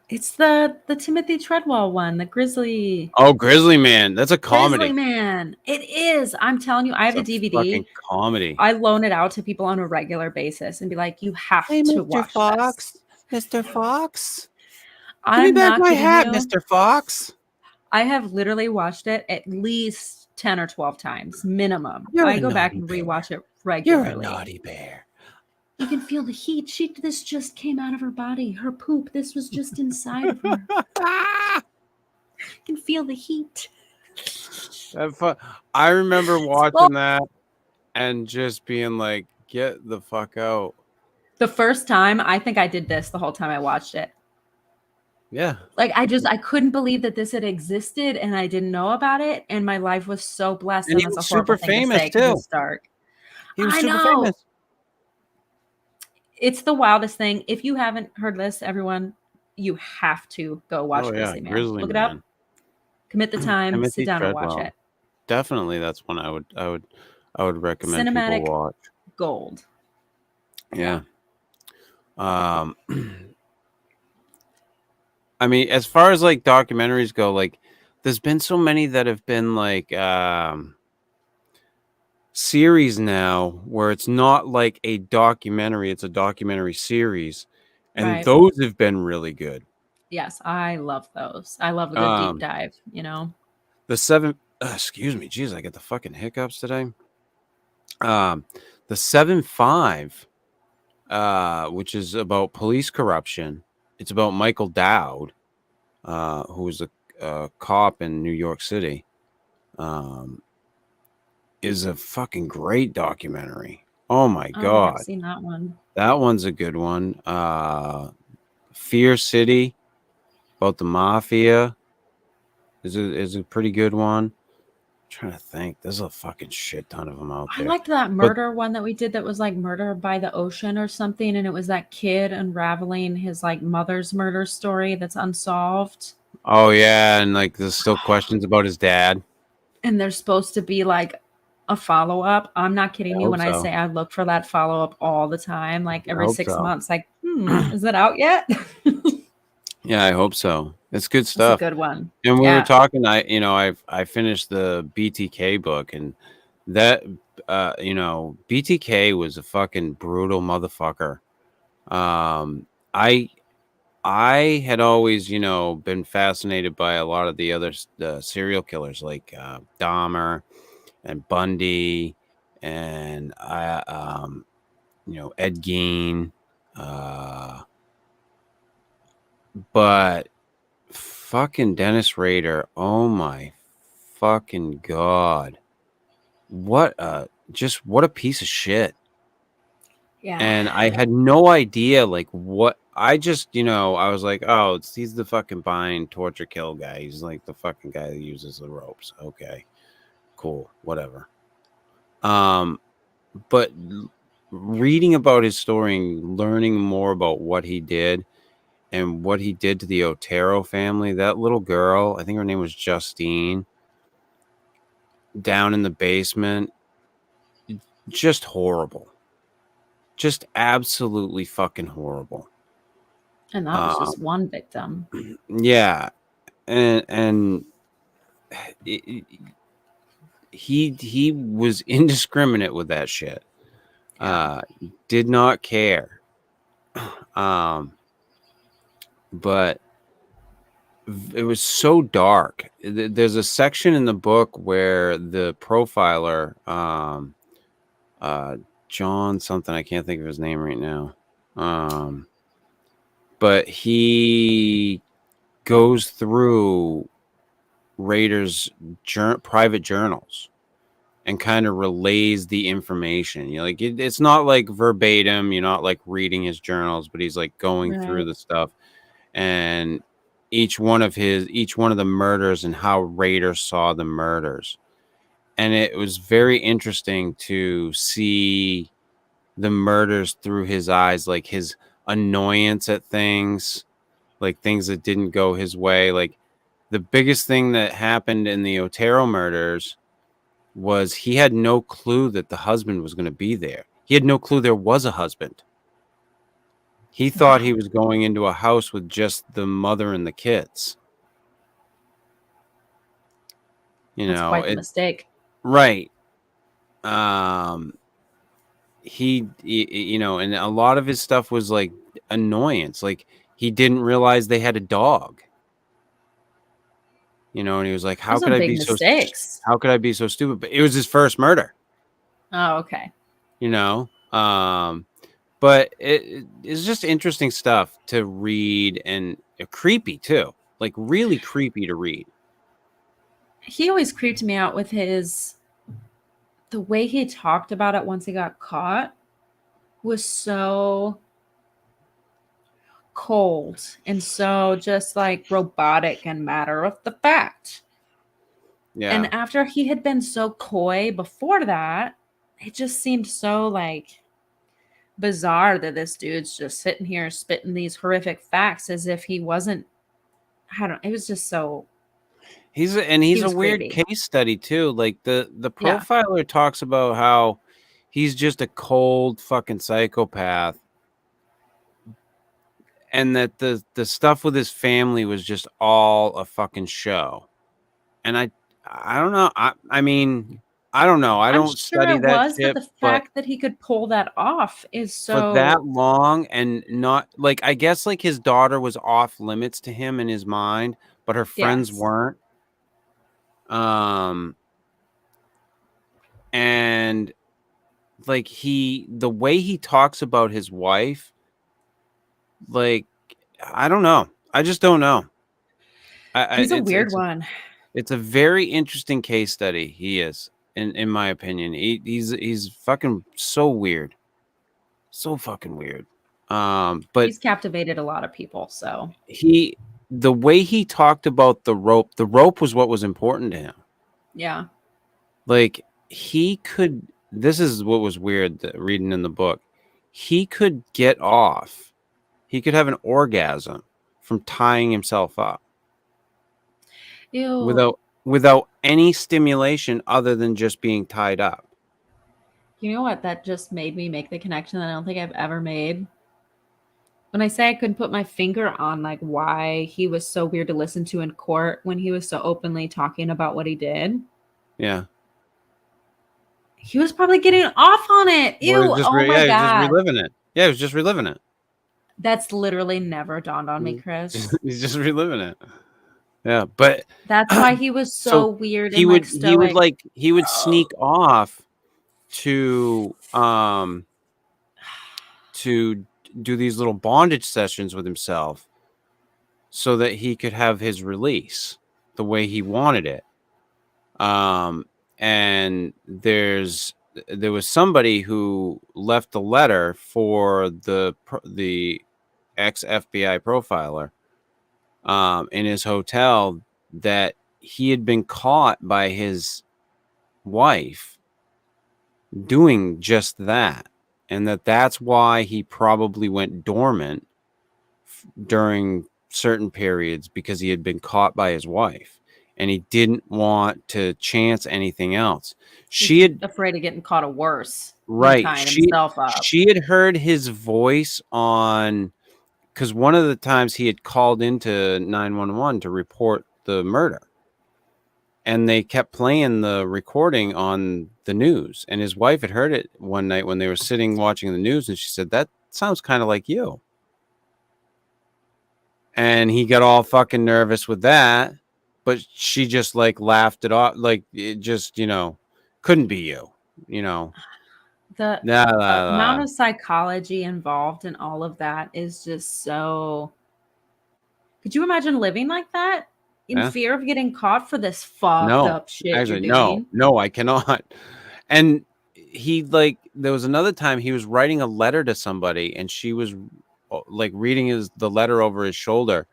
It's the Timothy Treadwell one, the Grizzly. Oh, Grizzly Man. That's a comedy. Grizzly Man. It is. I'm telling you, I have a DVD. Fucking comedy. I loan it out to people on a regular basis and be like, you have to watch Fox. This. Mr. Fox. Give me back my hat, Mr. Fox. I have literally watched it at least 10 or 12 times minimum. I go back and rewatch it regularly. You're a naughty bear. You can feel the heat. This just came out of her body. Her poop. This was just inside of her. You can feel the heat. I remember watching that and just being like, get the fuck out. The first time, I think I did this the whole time I watched it. Yeah. Like, I couldn't believe that this had existed and I didn't know about it. And my life was so blessed. And he was super famous too. He was super famous. It's the wildest thing. If you haven't heard this, everyone, you have to go watch Grizzly Man. Grizzly Look it Man. up. Commit the time. Timothy Sit down and watch Treadwell. it. Definitely, that's one I would recommend Cinematic people watch. gold. Yeah. I mean, as far as like documentaries go, like there's been so many that have been like series now where it's not like a documentary, it's a documentary series, and Right. those have been really good. Yes, I love those. I love a good deep dive, you know. The seven excuse me, geez, I get the fucking hiccups today. The 7-5, which is about police corruption. It's about Michael Dowd, who was a cop in New York City. Is a fucking great documentary. Oh my god. I've seen that one. That one's a good one. Fear City, about the mafia, is a pretty good one. I'm trying to think. There's a fucking shit ton of them out I there. liked that murder one that we did that was like Murder by the Ocean or something, and it was that kid unraveling his like mother's murder story that's unsolved. Oh yeah, and like there's still questions about his dad. And there's supposed to be like a follow-up. I'm not kidding you when I say I look for that follow-up all the time, like every 6 months. Like, is it out yet? Yeah, I hope so. It's good stuff. It's a good one. And we were talking. I finished the BTK book, and that BTK was a fucking brutal motherfucker. I had always been fascinated by a lot of the other serial killers like Dahmer and Bundy and Ed Gein, but fucking Dennis Rader, oh my fucking god, what a piece of shit. Yeah. And I had no idea like what I just I was like, oh, he's the fucking bind torture kill guy. He's like the fucking guy that uses the ropes. Okay, cool, whatever. But reading about his story and learning more about what he did and what he did to the Otero family, that little girl, I think her name was Justine, down in the basement, just horrible. Just absolutely fucking horrible. And that was just one victim. Yeah. And he was indiscriminate with that shit. Did not care. But it was so dark. There's a section in the book where the profiler, John something, I can't think of his name right now, but he goes through Rader's private journals and kind of relays the information. Like it's not like verbatim, you're not like reading his journals, but he's like going through the stuff and each one of the murders and how Rader saw the murders. And it was very interesting to see the murders through his eyes, like his annoyance at things, like things that didn't go his way. Like the biggest thing that happened in the Otero murders was he had no clue that the husband was going to be there. He had no clue there was a husband. He thought he was going into a house with just the mother and the kids. That's quite a mistake. Right. He and a lot of his stuff was like annoyance. Like he didn't realize they had a dog. And he was like, how could I be so stupid? But it was his first murder. Oh, okay. But it's just interesting stuff to read and creepy too. Like really creepy to read. He always creeped me out with the way he talked about it once he got caught was so cold and so just like robotic and matter of the fact. Yeah. And after he had been so coy before that, it just seemed so like bizarre that this dude's just sitting here spitting these horrific facts as if he wasn't. It was just so. He's a weird creepy. case study too. Like the profiler talks about how he's just a cold fucking psychopath, and that the stuff with his family was just all a fucking show. And I don't know. I mean, I don't know. I don't study that shit, but the fact that he could pull that off is so for that long, and not like, I guess like his daughter was off limits to him in his mind, but her friends weren't. And like the way he talks about his wife, like, I don't know. I just don't know. He's a weird one. It's a very interesting case study. He is, in my opinion. He's fucking so weird. So fucking weird. But he's captivated a lot of people. So the way he talked about the rope was what was important to him. Yeah. Like this is what was weird reading in the book. He could get off. He could have an orgasm from tying himself up. Ew. Without any stimulation other than just being tied up. You know what? That just made me make the connection that I don't think I've ever made. When I say I couldn't put my finger on like why he was so weird to listen to in court when he was so openly talking about what he did. Yeah. He was probably getting off on it. Ew. Oh my God. He was just reliving it. Yeah, he was just reliving it. That's literally never dawned on me, Chris. He's just reliving it. Yeah, but that's why he was so weird. He would sneak off to do these little bondage sessions with himself so that he could have his release the way he wanted it. And there was somebody who left a letter for the ex-FBI profiler in his hotel that he had been caught by his wife doing just that, and that's why he probably went dormant during certain periods, because he had been caught by his wife and he didn't want to chance anything else. She had afraid of getting caught worse. Right. She had heard his voice on, because one of the times he had called into 911 to report the murder, and they kept playing the recording on the news, and his wife had heard it one night when they were sitting watching the news, and she said, "That sounds kind of like you." And he got all fucking nervous with that, but she just like laughed it off, like it just, couldn't be you, The amount of psychology involved in all of that is just so. Could you imagine living like that in fear of getting caught for this fucked up shit? Actually, no, I cannot. And there was another time he was writing a letter to somebody, and she was like reading the letter over his shoulder,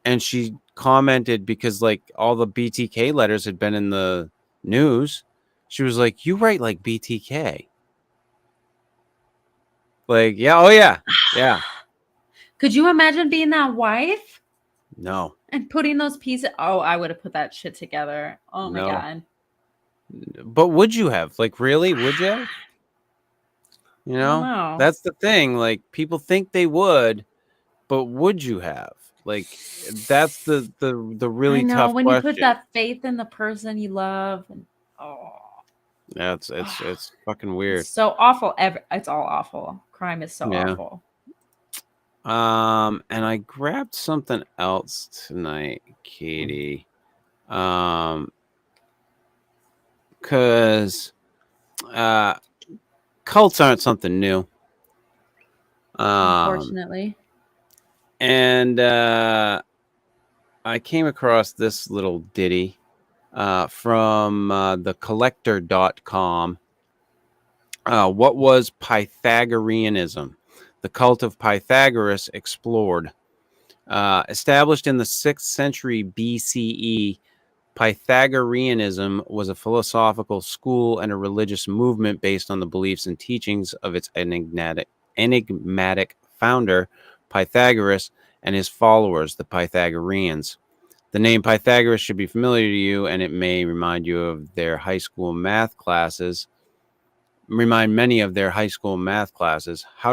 and she commented, because like all the BTK letters had been in the news, she was like, "You write like BTK." Like, yeah, oh yeah, yeah. Could you imagine being that wife? No. And putting those pieces. Oh, I would have put that shit together. Oh my God. But would you have? Like, really? Would you? That's the thing. Like, people think they would, but would you have? Like, that's the really tough when question. You put that faith in the person you love, and yeah, it's fucking weird. It's so awful. It's all awful. Crime is so awful. And I grabbed something else tonight, Katie. Because cults aren't something new. Unfortunately. And I came across this little ditty from thecollector.com. What was Pythagoreanism? The cult of Pythagoras explored. Established in the 6th century BCE, Pythagoreanism was a philosophical school and a religious movement based on the beliefs and teachings of its enigmatic enigmatic founder, Pythagoras, and his followers, the Pythagoreans. The name Pythagoras should be familiar to you, and it may remind many of their high school math classes. How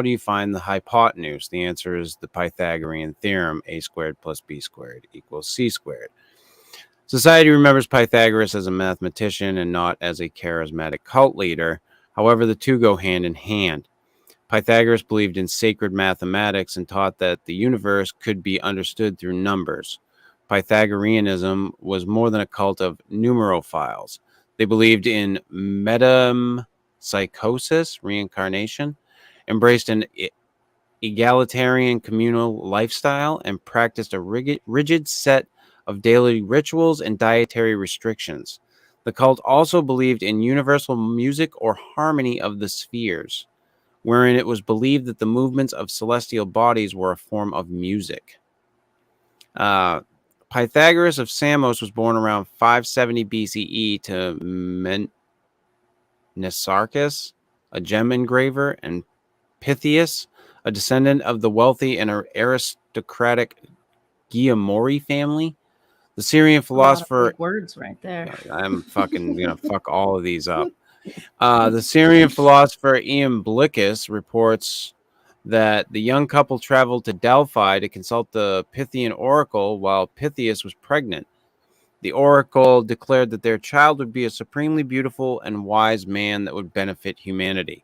do you find the hypotenuse? The answer is the Pythagorean theorem, a squared plus b squared equals c squared. Society remembers Pythagoras as a mathematician and not as a charismatic cult leader. However, the two go hand in hand. Pythagoras believed in sacred mathematics and taught that the universe could be understood through numbers. Pythagoreanism was more than a cult of numerophiles. They believed in metempsychosis, reincarnation, embraced an egalitarian communal lifestyle, and practiced a rigid set of daily rituals and dietary restrictions. The cult also believed in universal music or harmony of the spheres, wherein it was believed that the movements of celestial bodies were a form of music. Pythagoras of Samos was born around 570 BCE to Mnesarchus, a gem engraver, and Pythias, a descendant of the wealthy and aristocratic Giamori family. The Syrian philosopher... words right there. I'm fucking gonna fuck all of these up. The Syrian philosopher Iamblichus reports that the young couple traveled to Delphi to consult the Pythian oracle while Pythias was pregnant. The oracle declared that their child would be a supremely beautiful and wise man that would benefit humanity.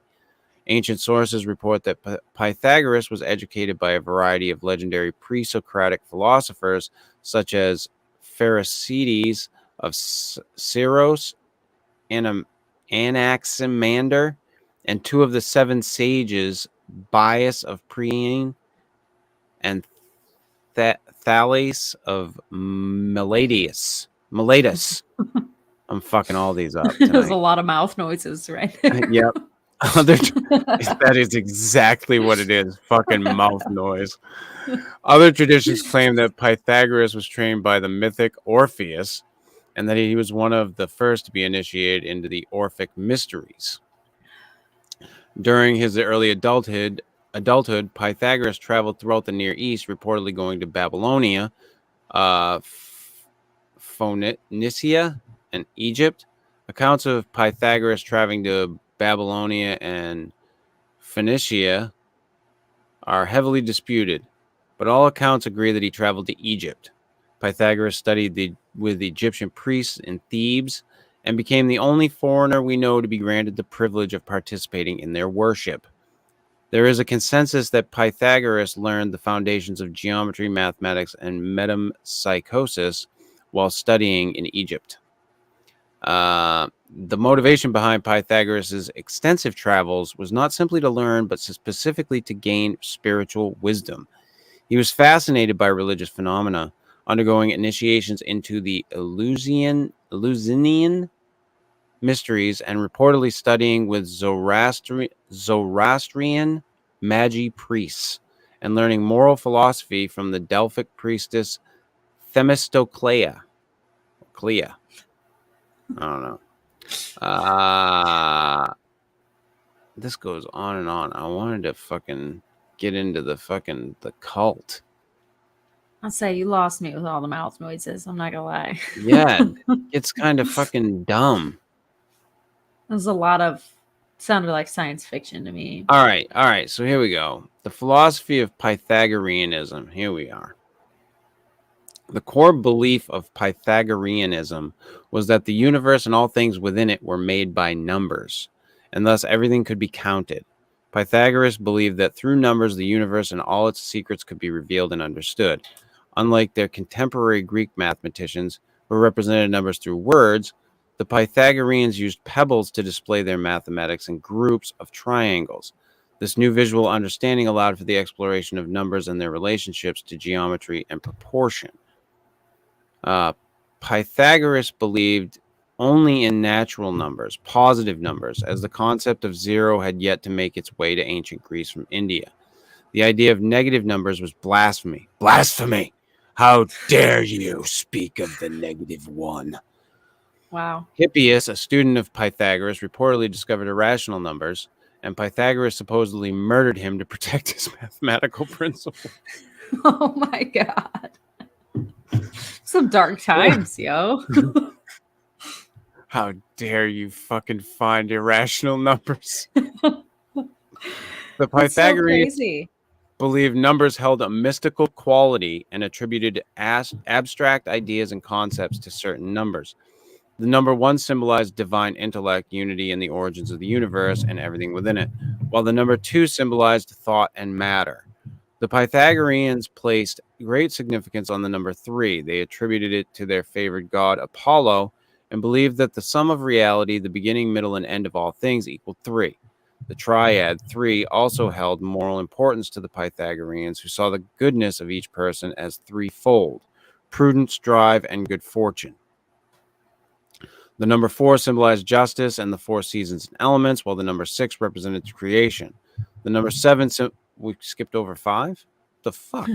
Ancient sources report that Pythagoras was educated by a variety of legendary pre-Socratic philosophers, such as Pherecydes of Syros, Anaximander, and two of the seven sages, Bias of Priene and Thales of Miletus. I'm fucking all these up tonight. There's a lot of mouth noises right there. Yep. That is exactly what it is. Fucking mouth noise. Other traditions claim that Pythagoras was trained by the mythic Orpheus and that he was one of the first to be initiated into the Orphic mysteries. During his early adulthood, Pythagoras traveled throughout the Near East, reportedly going to Babylonia, Phoenicia, and Egypt. Accounts of Pythagoras traveling to Babylonia and Phoenicia are heavily disputed, but all accounts agree that he traveled to Egypt. Pythagoras studied with the Egyptian priests in Thebes and became the only foreigner we know to be granted the privilege of participating in their worship. There is a consensus that Pythagoras learned the foundations of geometry, mathematics, and metempsychosis while studying in Egypt. The motivation behind Pythagoras' extensive travels was not simply to learn, but specifically to gain spiritual wisdom. He was fascinated by religious phenomena, undergoing initiations into the Eleusinian mysteries and reportedly studying with Zoroastrian Magi priests and learning moral philosophy from the Delphic priestess Themistoclea. I don't know. This goes on and on. I wanted to fucking get into the cult. I'll say you lost me with all the mouth noises. I'm not gonna lie. Yeah, it's kind of fucking dumb. There's a lot of sounded like science fiction to me. All right. So here we go. The philosophy of Pythagoreanism. Here we are. The core belief of Pythagoreanism was that the universe and all things within it were made by numbers, and thus everything could be counted. Pythagoras believed that through numbers, the universe and all its secrets could be revealed and understood. Unlike their contemporary Greek mathematicians, who represented numbers through words, the Pythagoreans used pebbles to display their mathematics in groups of triangles. This new visual understanding allowed for the exploration of numbers and their relationships to geometry and proportion. Pythagoras believed only in natural numbers, positive numbers, as the concept of zero had yet to make its way to ancient Greece from India. The idea of negative numbers was blasphemy. Blasphemy! How dare you speak of the negative one? Wow. Hippias, a student of Pythagoras, reportedly discovered irrational numbers and Pythagoras supposedly murdered him to protect his mathematical principle. Oh my God. Some dark times, yo. How dare you fucking find irrational numbers? The Pythagoreans believed numbers held a mystical quality and attributed abstract ideas and concepts to certain numbers. The number 1 symbolized divine intellect, unity, and the origins of the universe and everything within it, while the number 2 symbolized thought and matter. The Pythagoreans placed great significance on the number 3. They attributed it to their favored god Apollo and believed that the sum of reality, the beginning, middle, and end of all things, equaled 3. The triad 3 also held moral importance to the Pythagoreans, who saw the goodness of each person as threefold: prudence, drive, and good fortune. The number 4 symbolized justice and the 4 seasons and elements, while the number 6 represented creation. The number 7, we skipped over 5? The fuck?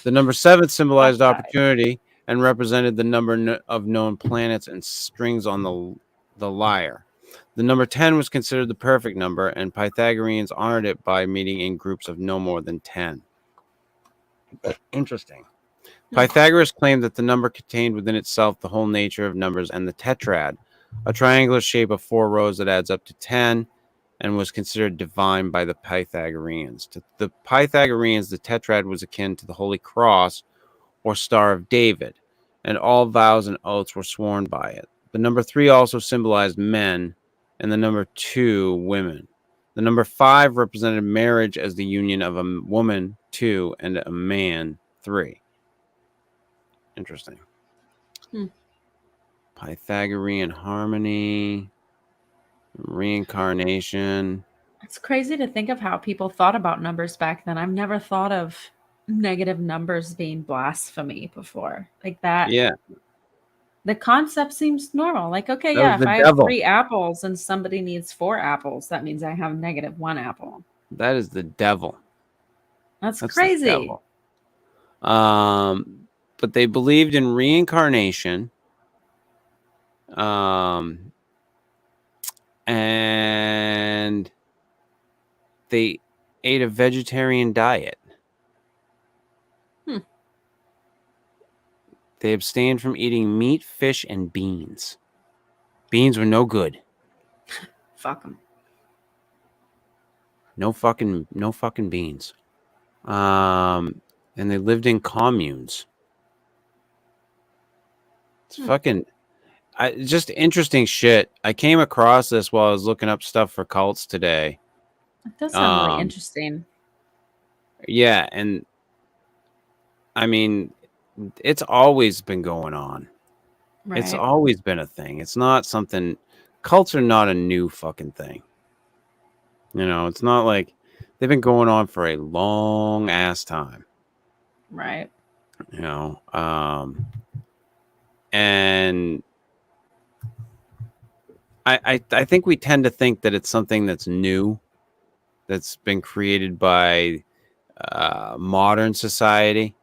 The number 7 symbolized opportunity and represented the number of known planets and strings on the lyre. The number 10 was considered the perfect number, and Pythagoreans honored it by meeting in groups of no more than 10. Interesting. Pythagoras claimed that the number contained within itself the whole nature of numbers and the tetrad, a triangular shape of 4 rows that adds up to 10, and was considered divine by the Pythagoreans. To the Pythagoreans, the tetrad was akin to the Holy Cross or Star of David, and all vows and oaths were sworn by it. The number 3 also symbolized men, and the number 2, women. The number 5 represented marriage as the union of a woman, 2, and a man, 3. Interesting. Pythagorean harmony, reincarnation. It's crazy to think of how people thought about numbers back then. I've never thought of negative numbers being blasphemy before. Like that. Yeah. The concept seems normal. Like, okay, yeah, if I have 3 apples and somebody needs 4 apples, that means I have negative 1 apple. That is the devil. That's crazy. The devil. But they believed in reincarnation. And they ate a vegetarian diet. They abstained from eating meat, fish, and beans. Beans were no good. Fuck them. No fucking beans. And they lived in communes. It's fucking just interesting shit. I came across this while I was looking up stuff for cults today. It does sound really interesting. Yeah, and I mean, it's always been going on. Right. It's always been a thing. It's not something. Cults are not a new fucking thing. You know, it's not like they've been going on for a long ass time. Right. You know, and I think we tend to think that it's something that's new, that's been created by modern society.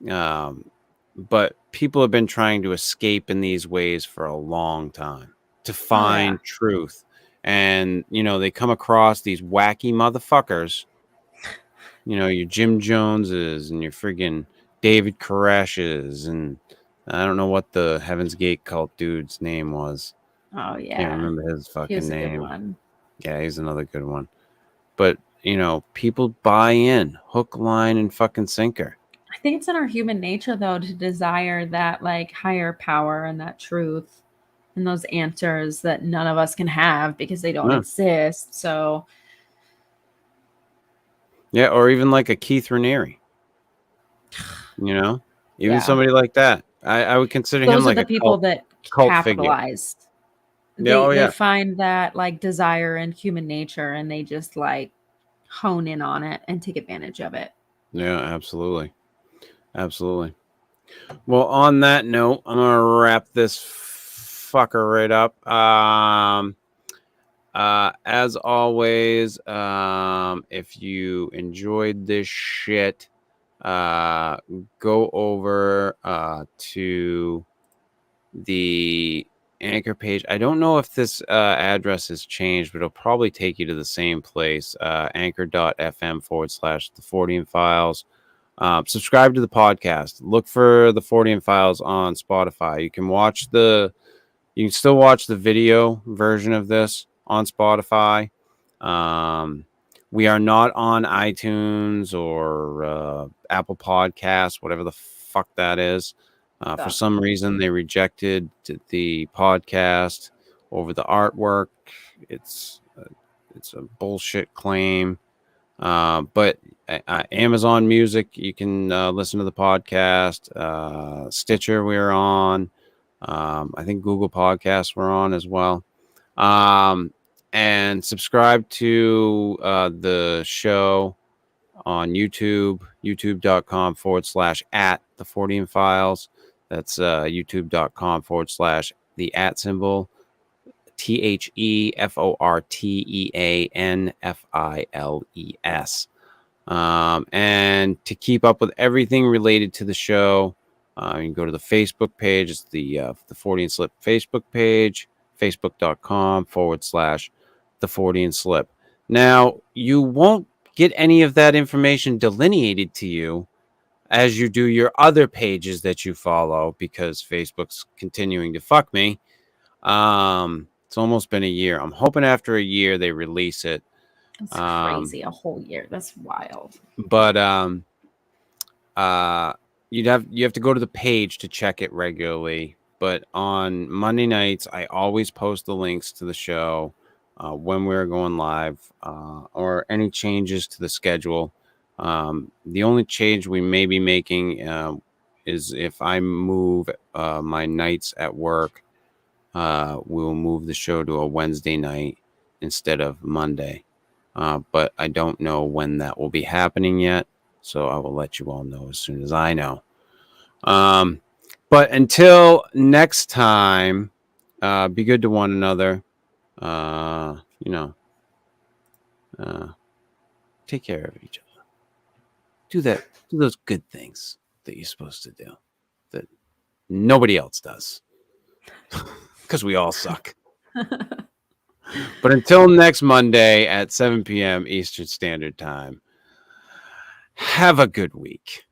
But people have been trying to escape in these ways for a long time to find truth. And, you know, they come across these wacky motherfuckers, you know, your Jim Joneses and your friggin' David Koresh's, and I don't know what the Heaven's Gate cult dude's name was. Oh, yeah. Can't remember his fucking name. A good one. Yeah, he's another good one. But, you know, people buy in, hook, line, and fucking sinker. I think it's in our human nature, though, to desire that, like, higher power and that truth and those answers that none of us can have because they don't exist. So, yeah, or even like a Keith Raniere. You know, even somebody like that. I would consider him like the people that capitalize. They find that like desire in human nature, and they just like hone in on it and take advantage of it. Yeah, absolutely. Absolutely. Well, on that note, I'm going to wrap this fucker right up. As always, if you enjoyed this shit, go over to the Anchor page. I don't know if this address has changed, but it'll probably take you to the same place, anchor.fm/the Fortean Files. Subscribe to the podcast. Look for the Fortean Files on Spotify. You can still watch the video version of this on Spotify. We are not on iTunes or Apple Podcasts, whatever the fuck that is. For some reason, they rejected the podcast over the artwork. It's a bullshit claim. But Amazon Music, you can listen to the podcast. Stitcher, we're on. I think Google Podcasts we're on as well. And subscribe to the show on YouTube, youtube.com/@the Fortean Files. That's youtube.com/the @ TheForteanFiles. And to keep up with everything related to the show, you can go to the Facebook page. It's the Fortean Slip Facebook page, facebook.com/the Fortean Slip. Now, you won't get any of that information delineated to you as you do your other pages that you follow, because Facebook's continuing to fuck me. It's almost been a year. I'm hoping after a year they release it. That's crazy. A whole year. That's wild. But you have to go to the page to check it regularly. But on Monday nights, I always post the links to the show when we're going live, or any changes to the schedule. The only change we may be making is if I move my nights at work, we'll move the show to a Wednesday night instead of Monday. But I don't know when that will be happening yet, so I will let you all know as soon as I know. But until next time, be good to one another. Take care of each other. Do those good things that you're supposed to do that nobody else does, because we all suck. But until next Monday at 7 p.m. Eastern Standard Time, have a good week.